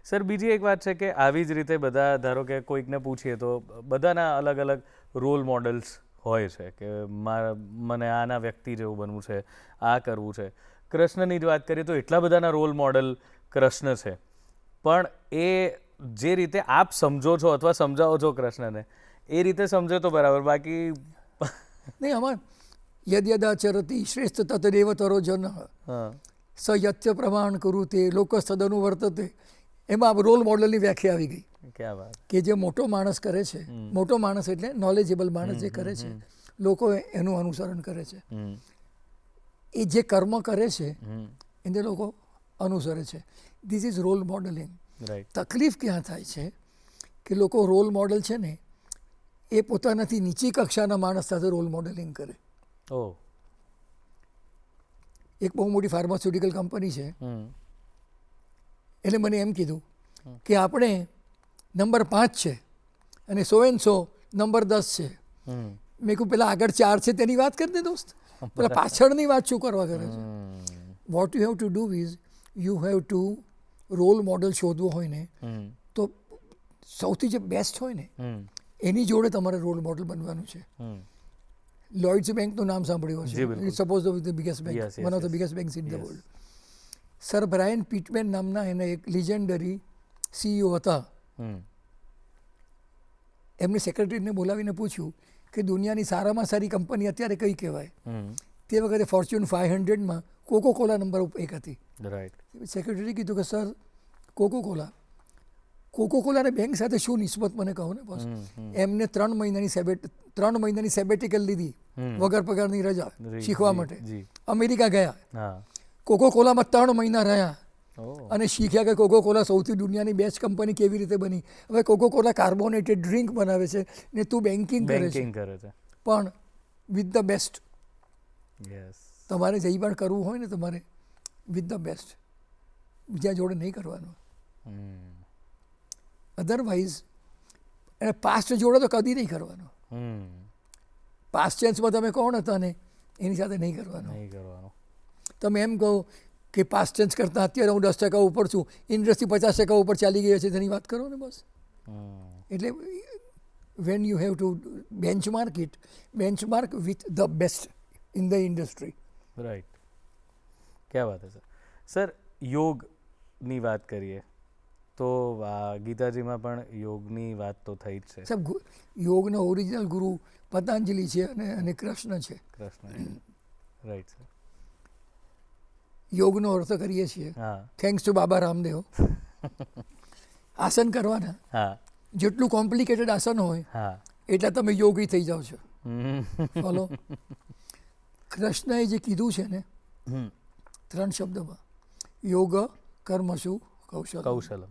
સર, બીજી એક વાત છે કે આવી જ રીતે બધા, ધારો કે કોઈકને પૂછીએ તો બધાના અલગ અલગ રોલ મોડલ્સ હોય છે કે મને આના વ્યક્તિ જેવું બનવું છે, આ કરવું છે. કૃષ્ણની જ વાત કરીએ તો એટલા બધાના રોલ મોડલ કૃષ્ણ છે, પણ એ જે રીતે આપ સમજો છો અથવા સમજાવો છો કૃષ્ણને, એ રીતે સમજો તો બરાબર, બાકી નહીં. આમાં યદ યદાચરતી શ્રેષ્ઠ તતદેવ તરો જન સ યત્ય પ્રમાણ કરું તે લોક સદનું વર્તતે. એમાં રોલ મોડલની વ્યાખ્યા આવી ગઈ. ક્યાં વાત. કે જે મોટો માણસ કરે છે, મોટો માણસ એટલે નોલેજેબલ માણસ જે કરે છે, લોકો એનું અનુસરણ કરે છે. એ જે કર્મ કરે છે એને લોકો અનુસરે છે. This is role modelling. તકલીફ ક્યાં થાય છે કે લોકો રોલ મોડલ છે ને એ પોતાનાથી નીચી કક્ષાના માણસ સાથે રોલ મોડલિંગ કરે. એક બહુ મોટી ફાર્માસ્યુટિકલ કંપની છે, એટલે મને એમ કીધું કે આપણે નંબર 5 છે અને 100 નંબર 10 છે. મેં કહ્યું પેલા આગળ 4 છે તેની વાત કરી દે દોસ્ત, પેલા પાછળની વાત શું કરવા કરે છે? What you have to do is you have to role model શોધવો હોય ને તો સૌથી જે બેસ્ટ હોય ને એની જોડે તમારે રોલ મોડલ બનવાનું છે. લોઇડ્સ બેંકનું નામ સાંભળ્યું હશે. It's suppose the biggest bank, one of the biggest banks in the world. Sir Brian Pitman નામના એના એક લિજેન્ડરી CEO હતા. એમને સેક્રેટરીને બોલાવીને પૂછ્યું કે દુનિયાની સારામાં સારી કંપની અત્યારે કઈ કહેવાય, હમ તે વખતે ફોર્ચ્યુન 500માં કોકો કોલા નંબર 1 હતી. રાઈટ સેક્રેટરી કીધું કે સર કોકો કોલાને બેંક સાથે શું નિસ્બત મને કહો ને બસ. એમને 3 મહિનાની સેબેટિકલ લીધી વગર પગારની રજા શીખવા માટે. અમેરિકા ગયા, હા કોકો કોલામાં 3 મહિના રહ્યા ઓ અને શીખ્યા કે કોકો કોલા સૌથી દુનિયાની બેસ્ટ કંપની કેવી રીતે બની. હવે કોકો કોલા કાર્બોનેટેડ ડ્રિંક બનાવે છે ને તું બેન્કિંગ કરે છે, બેન્કિંગ કરે છે. પણ વિથ ધ બેસ્ટ. યસ તમારે જઈ પણ કરવું હોય ને તમારે વિથ ધ બેસ્ટ, બીજા જોડે નહીં કરવાનું. અધરવાઇઝ એને પાસ્ટ જોડે તો કદી નહીં કરવાનો. પાસ્ટ ટેન્સમાં તમે કોણ હતા ને એની સાથે નહીં કરવાનું. નહીં કરવાનું. તમે એમ કહો કે પાસ્ટ ટેન્સ કરતાં અત્યારે હું 10% ઉપર છું, ઇન્ડસ્ટ્રી 50% ઉપર ચાલી ગઈ છે તેની વાત કરો ને બસ. એટલે when you have two benchmark it, benchmark with the best in the industry. Right, ક્યાં વાત છે સર. યોગની વાત કરીએ તો ગીતાજીમાં પણ યોગની વાત તો થઈ જ છે. સાહેબ, યોગના ઓરિજિનલ ગુરુ પતંજલિ છે અને કૃષ્ણ છે. Krishna, right sir. યોગનો અર્થ કરીએ છીએ હા થેન્ક્સ ટુ બાબા રામદેવ. આસન કરવાના, હા જેટલું કોમ્પ્લિકેટેડ આસન હોય હા એટલા તમે યોગી થઈ જાઓ છો. Hmm follow. કૃષ્ણએ જે કીધું છે ને હમ 3 શબ્દમાં, યોગ કર્મશુ કૌશલ. કૌશલમ.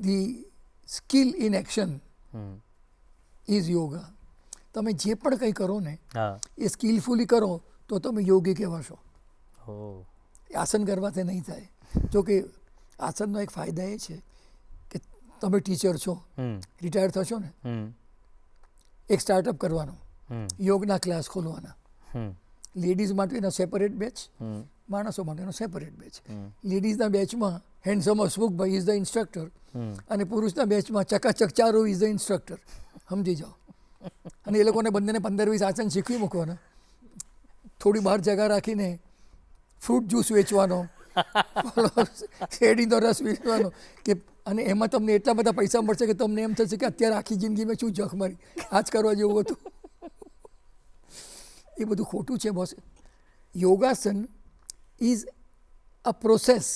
The skill in action hmm is yoga. તમે જે પણ કંઈ કરો ને હા એ સ્કિલફુલી કરો તો તમે યોગી કહેવાશો. ઓ આસન કરવાથી નહીં થાય. જો કે આસનનો એક ફાયદા એ છે કે તમે ટીચર છો, હમ રિટાયર થશો ને, હમ એક સ્ટાર્ટઅપ કરવાનો, હમ યોગના ક્લાસ ખોલવાના. હમ લેડીઝ માટેનો સેપરેટ બેચ, હમ માણસો માટેનો સેપરેટ બેચ. હમ લેડીઝના બેચમાં handsome Hasmukhbhai is the instructor hmm અને પુરુષના બેચમાં ચકાચક ચારુ ઇઝ ધ ઇન્સ્ટ્રક્ટર. સમજી જાઓ. અને એ લોકોને બંનેને 15-20 આસન શીખવી મૂકવાના. થોડી બહાર જગા રાખીને ફ્રૂટ જ્યુસ વેચવાનો, શેરડીનો રસ વેચવાનો કે, અને એમાં તમને એટલા બધા પૈસા મળશે કે તમને એમ થશે કે અત્યારે આખી જિંદગીમાં શું જખ મારી, આ જ કરવા જેવું હતું. એ બધું ખોટું છે બોસ. યોગાસન is a process,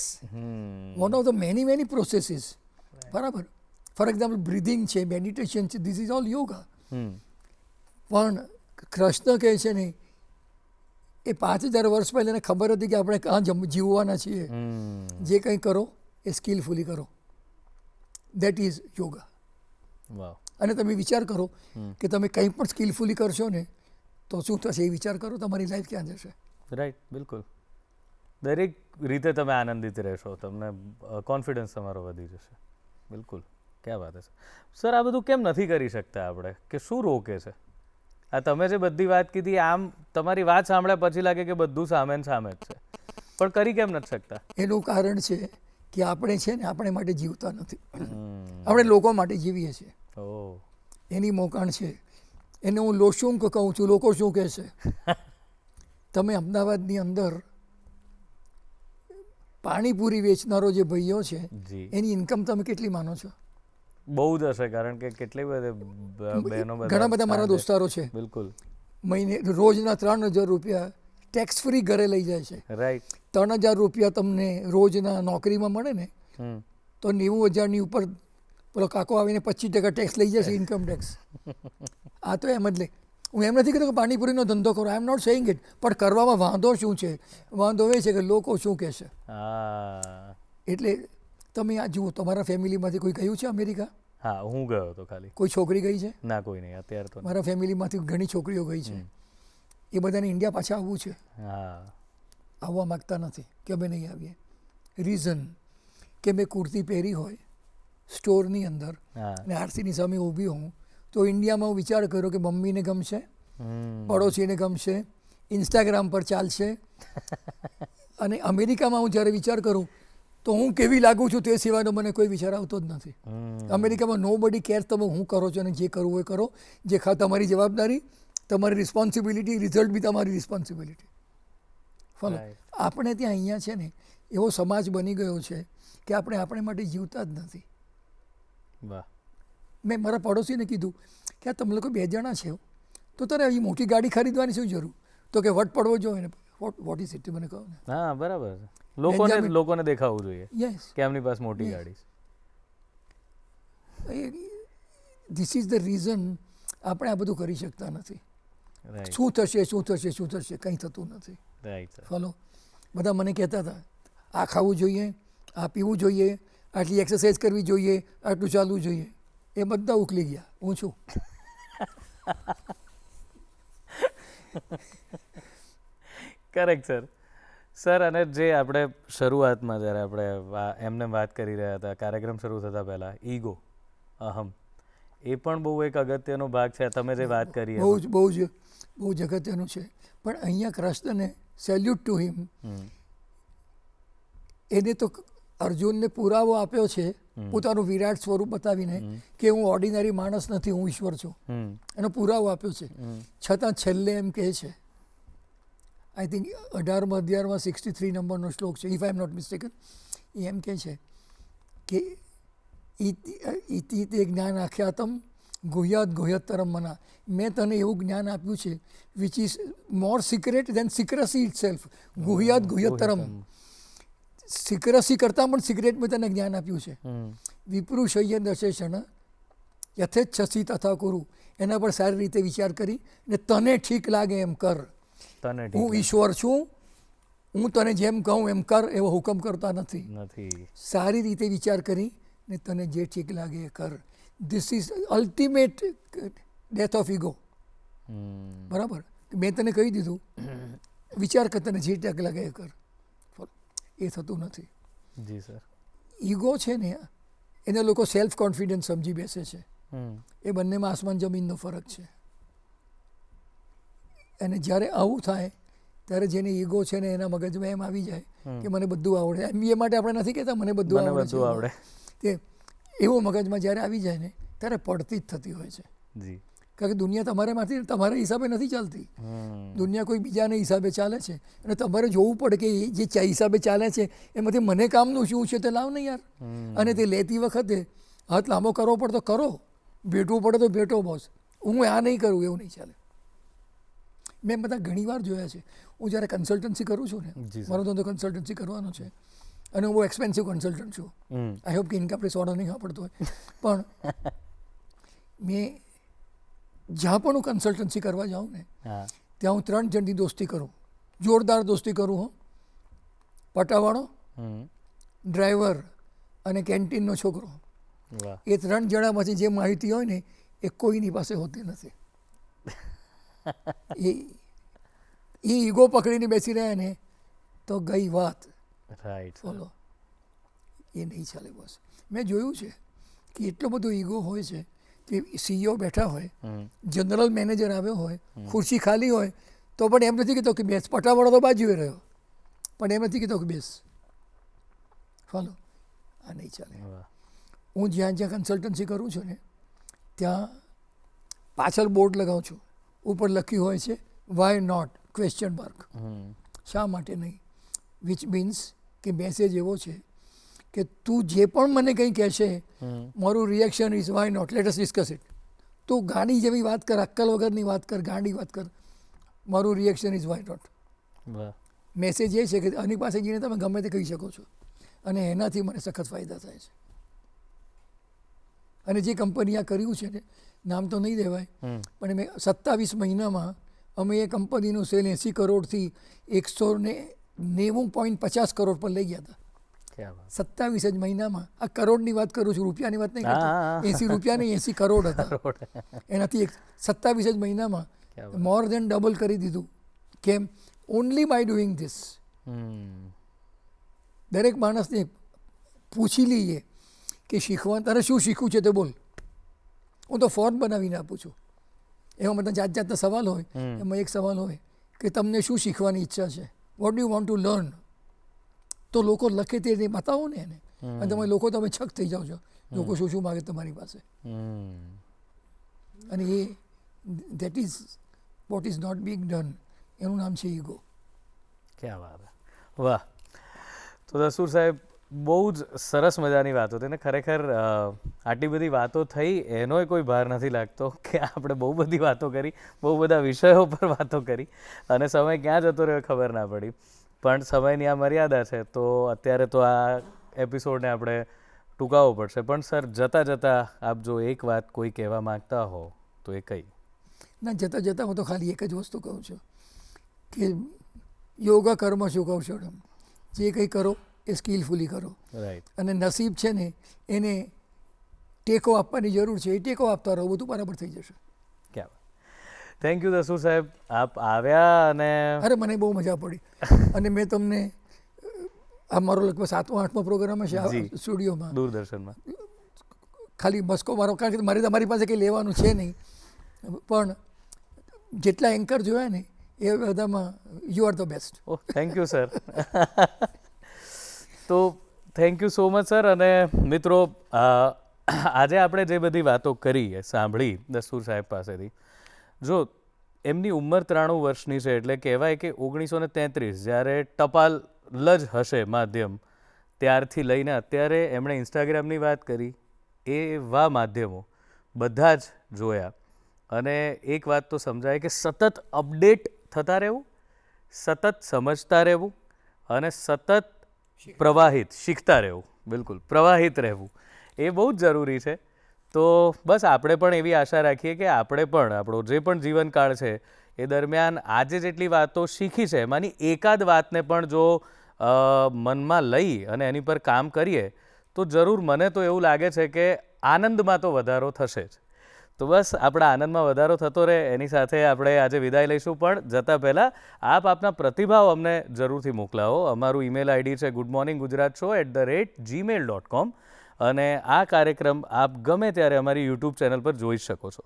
one of the many processes. બરાબર. ફોર એક્ઝામ્પલ બ્રિધિંગ છે, મેડિટેશન છે, ધીસ ઇઝ ઓલ યોગા. પણ કૃષ્ણ કહે છે ને એ 5000 વર્ષ પહેલાં એને ખબર હતી કે આપણે કાં જીવવાના છીએ. જે કંઈ કરો એ સ્કિલફુલી કરો. That is yoga. વાવ. અને તમે વિચાર કરો કે તમે કંઈ પણ સ્કિલફુલી કરશો ને તો શું થશે એ વિચાર કરો, તમારી લાઈફ ક્યાં જશે. રાઈટ, બિલકુલ. દરેક રીતે તમે આનંદિત રહેશો, તમને કોન્ફિડન્સ તમારો વધી જશે. બિલકુલ, ક્યાં વાત છે સર. આ બધું કેમ નથી કરી શકતા આપણે, કે શું રોકે છે? આ તમે જે બધી વાત કીધી, આમ તમારી વાત સાંભળ્યા પછી લાગે કે બધું સામે ને સામે જ છે, પણ કરી કેમ નથી શકતા? એનું કારણ છે કે આપણે છે ને આપણે માટે જીવતા નથી, આપણે લોકો માટે જીવીએ છીએ. ઓ એની મોકાણ છે. એને હું લોશુંક કહું છું, લોકો શું કહેશે. તમે અમદાવાદની અંદર પાણીપુરી વેચનારો જે ભાઈઓ છે જી, એની ઇન્કમ તમે કેટલી માનો છો? બહુ જ હશે, કારણ કે કેટલી બધી બહેનો, ઘણા બધા મારા દોસ્તારો છે, બિલકુલ મહિને રોજના 3000 રૂપિયા ટેક્સ ફ્રી ઘરે લઈ જાય છે. રાઈટ. 3000 રૂપિયા તમને રોજના નોકરીમાં મળે ને તો 90,000ની ઉપર પેલો કાકો આવીને 25% ટેક્સ લઈ જશે, ઇન્કમ ટેક્સ. આ તો એમ જ લે. હું એમ નથી કહેતો કે પાણીપુરીનો ધંધો કરો, આઈ એમ નોટ સેઇંગ ઇટ, પણ કરવામાં વાંધો શું છે? વાંધો એ છે કે લોકો શું કહેશે. એટલે તમે આ જુઓ, તમારા ફેમિલીમાંથી કોઈ ગયું છે અમેરિકા? હા, હું ગયો હતો ખાલી. કોઈ છોકરી ગઈ છે? ના, કોઈ નહીં અત્યારે તો. મારા ફેમિલીમાંથી ઘણી છોકરીઓ ગઈ છે. એ બધાને ઇન્ડિયા પાછા આવવું છે. હા, આવવા માગતા નથી કે અમે નહીં આવીએ. રીઝન કે મેં કુર્તી પહેરી હોય સ્ટોરની અંદર અને આરસીની સામે ઊભી હોઉં તો ઇન્ડિયામાં હું વિચાર કર્યો કે મમ્મીને ગમશે, પડોશીને ગમશે, ઇન્સ્ટાગ્રામ પર ચાલશે. અને અમેરિકામાં હું જ્યારે વિચાર કરું તો હું કેવી લાગું છું તે સિવાયનો મને કોઈ વિચાર આવતો જ નથી. અમેરિકામાં નો બડી કેર તમે હું કરો છો અને જે કરવું હોય કરો, જે તમારી જવાબદારી, તમારી રિસ્પોન્સિબિલિટી, રિઝલ્ટ બી તમારી રિસ્પોન્સિબિલિટી. ફોલો. આપણે ત્યાં અહીંયા છે ને એવો સમાજ બની ગયો છે કે આપણે માટે જીવતા જ નથી. વાહ. મેં મારા પડોશીને કીધું કે આ તમે લોકો 2 જણા છે તો તારે એ મોટી ગાડી ખરીદવાની શું જરૂર? તો કે વટ પડવો જોઈએ ને. વોટ ઇઝ ઇટ મને કહો ને. હા બરાબર છે. લોકોને દેખાવું જોઈએ યસ, કે એમની પાસે મોટી ગાડી છે. ધીસ ઇઝ ધ રીઝન આપણે આ બધું કરી શકતા નથી. રાઈટ શું થશે શું થશે શું થશે કંઈ થતું નથી. Right sir. ફોલો. બધા મને કહેતા હતા આ ખાવું જોઈએ, આ પીવું જોઈએ, આટલી એક્સરસાઇઝ કરવી જોઈએ, આટલું ચાલવું જોઈએ. એ બધા ઉકલી ગયા. હું છું. Correct sir. સર અને જે આપણે શરૂઆતમાં જ્યારે આપણે એમને વાત કરી રહ્યા હતા કાર્યક્રમ શરૂ થતા પહેલાં ઈગો, અહમ, એ પણ બહુ એક અગત્યનો ભાગ છે. તમે જે વાત કરી બહુ જ બહુ જ બહુ જ અગત્યનું છે. પણ અહીંયા કૃષ્ણને સેલ્યુટ ટુ હિમ. એને તો અર્જુનને પુરાવો આપ્યો છે પોતાનું વિરાટ સ્વરૂપ બતાવીને કે હું ઓર્ડિનરી માણસ નથી, હું ઈશ્વર છું. એનો પુરાવો આપ્યો છે. છતાં છેલ્લે એમ કહે છે, આઈ થિંક 18મા અધ્યાયમાં 63 નંબરનો શ્લોક છે, if I am not mistaken. એ એમ કહે છે કે ઇતિ તે જ્ઞાન આખ્યાતમ ગુહ્યાત ગુહ્યતરમ મના. મેં તને એવું જ્ઞાન આપ્યું છે which is more secret than secrecy itself. ગુહ્યાત ગુહ્યતરમ. સિક્રસી કરતાં પણ સિક્રેટ મેં તને જ્ઞાન આપ્યું છે. વિપૃશય્ય દશેષણ યથેચ્છસી તથા કુરુ. એના પર સારી રીતે વિચાર કરી ને તને ઠીક લાગે એમ કર. હું ઈશ્વર છું, હું તને જેમ કહું એમ કર એવો હુકમ કરતા નથી. સારી રીતે વિચાર કરી ને તને જે ઠીક લાગે એ કર. This is ultimate death of ego. બરાબર. મેં તને કહી દીધું, વિચાર કર તને જે ઠીક લાગે એ કર. એ થતું નથી. જી સર. ઈગો છે ને એને લોકો સેલ્ફ કોન્ફિડન્સ સમજી બેસે છે. એ બંનેમાં આસમાન જમીનનો ફરક છે. અને જ્યારે આવું થાય ત્યારે જેને ઈગો છે ને એના મગજમાં એમ આવી જાય કે મને બધું આવડે. MBA માટે આપણે નથી કહેતા મને બધું આવડે. તે એવો મગજમાં જ્યારે આવી જાય ને ત્યારે પડતી જ થતી હોય છે. કારણ કે દુનિયા તમારા હિસાબે નથી ચાલતી. દુનિયા કોઈ બીજાના હિસાબે ચાલે છે અને તમારે જોવું પડે કે જે હિસાબે ચાલે છે એમાંથી મને કામનું શું છે તે લાવ ને યાર. અને તે લેતી વખતે હાથ લાંબો કરવો પડે તો કરો, ભેટવું પડે તો ભેટો બોસ. હું આ નહીં કરું એવું નહીં ચાલે. મેં બધા ઘણી વાર જોયા છે. હું જ્યારે કન્સલ્ટન્સી કરું છું ને, મારો ધંધો કન્સલ્ટન્સી કરવાનો છે અને હું બહુ એક્સપેન્સિવ કન્સલ્ટન્ટ છું. આઈ હોપ કે ઇન્કમ ટેક્સ ઓર્ડર નહીં આપડતો હોય. પણ મેં જ્યાં પણ હું કન્સલ્ટન્સી કરવા જાઉં ને ત્યાં હું 3 જણની દોસ્તી કરું. જોરદાર દોસ્તી કરું હું. પટાવાળો, ડ્રાઈવર અને કેન્ટીનનો છોકરો. એ 3 જણામાંથી જે માહિતી હોય ને એ કોઈની પાસે હોતી નથી. એ ઈગો પકડીને બેસી રહ્યા ને તો ગઈ વાત. બોલો, એ નહીં ચાલે બસ. મેં જોયું છે કે એટલો બધો ઈગો હોય છે કે CEO બેઠા હોય, જનરલ મેનેજર આવ્યો હોય, ખુરશી ખાલી હોય તો પણ એમ નથી કહેતો કે બેસ. પટાવાળો તો બાજુએ રહ્યો પણ એમ નથી કહેતો કે બેસ. ફોલો. આ નહીં ચાલે. હું જ્યાં જ્યાં કન્સલ્ટન્સી કરું છું ને ત્યાં પાછળ બોર્ડ લગાવું છું. ઉપર લખ્યું હોય છે વાય નોટ ક્વેશ્ચન માર્ક. શા માટે નહીં? વિચ મીન્સ કે મેસેજ એવો છે કે તું જે પણ મને કંઈ કહેશે મારું reaction is why not, let us discuss it. તું ગાડી જેવી વાત કર, અક્કલ વગરની વાત કર, ગાંડી વાત કર, મારું reaction is why not. Message એ છે કે આની પાસે જઈને તમે ગમે તે કહી શકો છો અને એનાથી મને સખત ફાયદા થાય છે. અને જે કંપની આ કર્યું છે ને, નામ તો નહીં દેવાય, પણ મેં 27 મહિનામાં અમે એ કંપનીનું સેલ 80 કરોડથી 190.50 કરોડ પર લઈ ગયા હતા. 27 જ મહિનામાં. આ કરોડની વાત કરું છું, રૂપિયાની વાત નહીં કરતો. 80 રૂપિયા નહીં, 80 કરોડ હતા. એનાથી 27 જ મહિનામાં મોર દેન ડબલ કરી દીધું. કેમ? Only by doing this. દરેક માણસને પૂછી લઈએ કે શીખવા તારે શું શીખવું છે તે બોલ. હું તો ફોર્મ બનાવીને આપું છું. એમાં બધા જાત જાતના સવાલ હોય. એમાં એક સવાલ હોય કે તમને શું શીખવાની ઈચ્છા છે, what do you want to learn. તો લોકો લખે તે બતાવો ને એને. અને તમે લોકો તમે છક થઈ જાઓ છો. લોકો શું શું માગે તમારી પાસે. અને એ that is what is not being done. એનું નામ છે ઈગો. ક્યાં વાત. વાહ. તો દસુર સાહેબ, બહુ જ સરસ મજાની વાતો હતી ને ખરેખર આટલી બધી વાતો થઈ એનોય કોઈ ભાર નથી લાગતો કે આપણે બહુ બધી વાતો કરી, બહુ બધા વિષયો પર વાતો કરી અને સમય ક્યાં જતો રહ્યો ખબર ના પડી. પણ સમયની આ મર્યાદા છે તો અત્યારે તો આ એપિસોડને આપણે ટૂંકાવવો પડશે. પણ સર જતાં જતાં આપ જો એક વાત કોઈ કહેવા માગતા હો તો એ કઈ? ના, જતાં જતાં હું તો ખાલી એક જ વસ્તુ કહું છું કે યોગા કર્મ શું કૌશળમ, જે કંઈ કરો એ સ્કિલફુલી કરો. રાઈટ. અને નસીબ છે ને એને ટેકો આપવાની જરૂર છે, એ ટેકો આપતા રહો, બધું બરાબર થઈ જશે. ક્યાં? થેન્ક યુ દસુ સાહેબ, આપ આવ્યા અને અરે મને બહુ મજા પડી. અને મેં તમને આ મારો લગભગ 7મો 8મો પ્રોગ્રામ છે આ સ્ટુડિયોમાં દૂરદર્શનમાં. ખાલી મસ્કો મારો, કારણ કે મારે તમારી પાસે કંઈ લેવાનું છે નહીં, પણ જેટલા એન્કર જોયા ને એ બધામાં you are the best. Oh, thank you sir. તો thank you so much sir. અને મિત્રો, આજે આપણે જે બધી વાતો કરી સાંભળી દસ્તુર સાહેબ પાસેથી, જો એમની ઉંમર 93 વર્ષની છે એટલે કહેવાય કે 1933 જ્યારે ટપાલ જ હશે માધ્યમ, ત્યારથી લઈને અત્યારે એમણે ઇન્સ્ટાગ્રામની વાત કરી, એવા માધ્યમો બધા જ જોયા. અને એક વાત તો સમજાય કે સતત અપડેટ થતા રહેવું, સતત સમજતા રહેવું અને સતત પ્રવાહિત શીખતા રહેવું, બિલકુલ પ્રવાહિત રહેવું, એ બહુ જ જરૂરી છે. તો બસ આપણે પણ એવી આશા રાખીએ કે આપણે પણ આપણો જે પણ જીવનકાળ છે એ દરમિયાન આજે જેટલી વાતો શીખી છે એમાંની એકાદ વાતને પણ જો મનમાં લઈ અને એની પર કામ કરીએ તો જરૂર મને તો એવું લાગે છે કે આનંદમાં તો વધારો થશે જ. તો બસ આપણા આનંદમાં વધારો થતો રહે એની સાથે આપણે આજે વિદાય લઈશું. પણ જતાં પહેલાં આપ આપના પ્રતિભાવ અમને જરૂરથી મોકલાવો. અમારું ઈમેલ આઈડી છે goodmorninggujarat@gmail.com અને આ કાર્યક્રમ આપ ગમે ત્યારે અમારી યુટ્યુબ ચેનલ પર જોઈ શકો છો.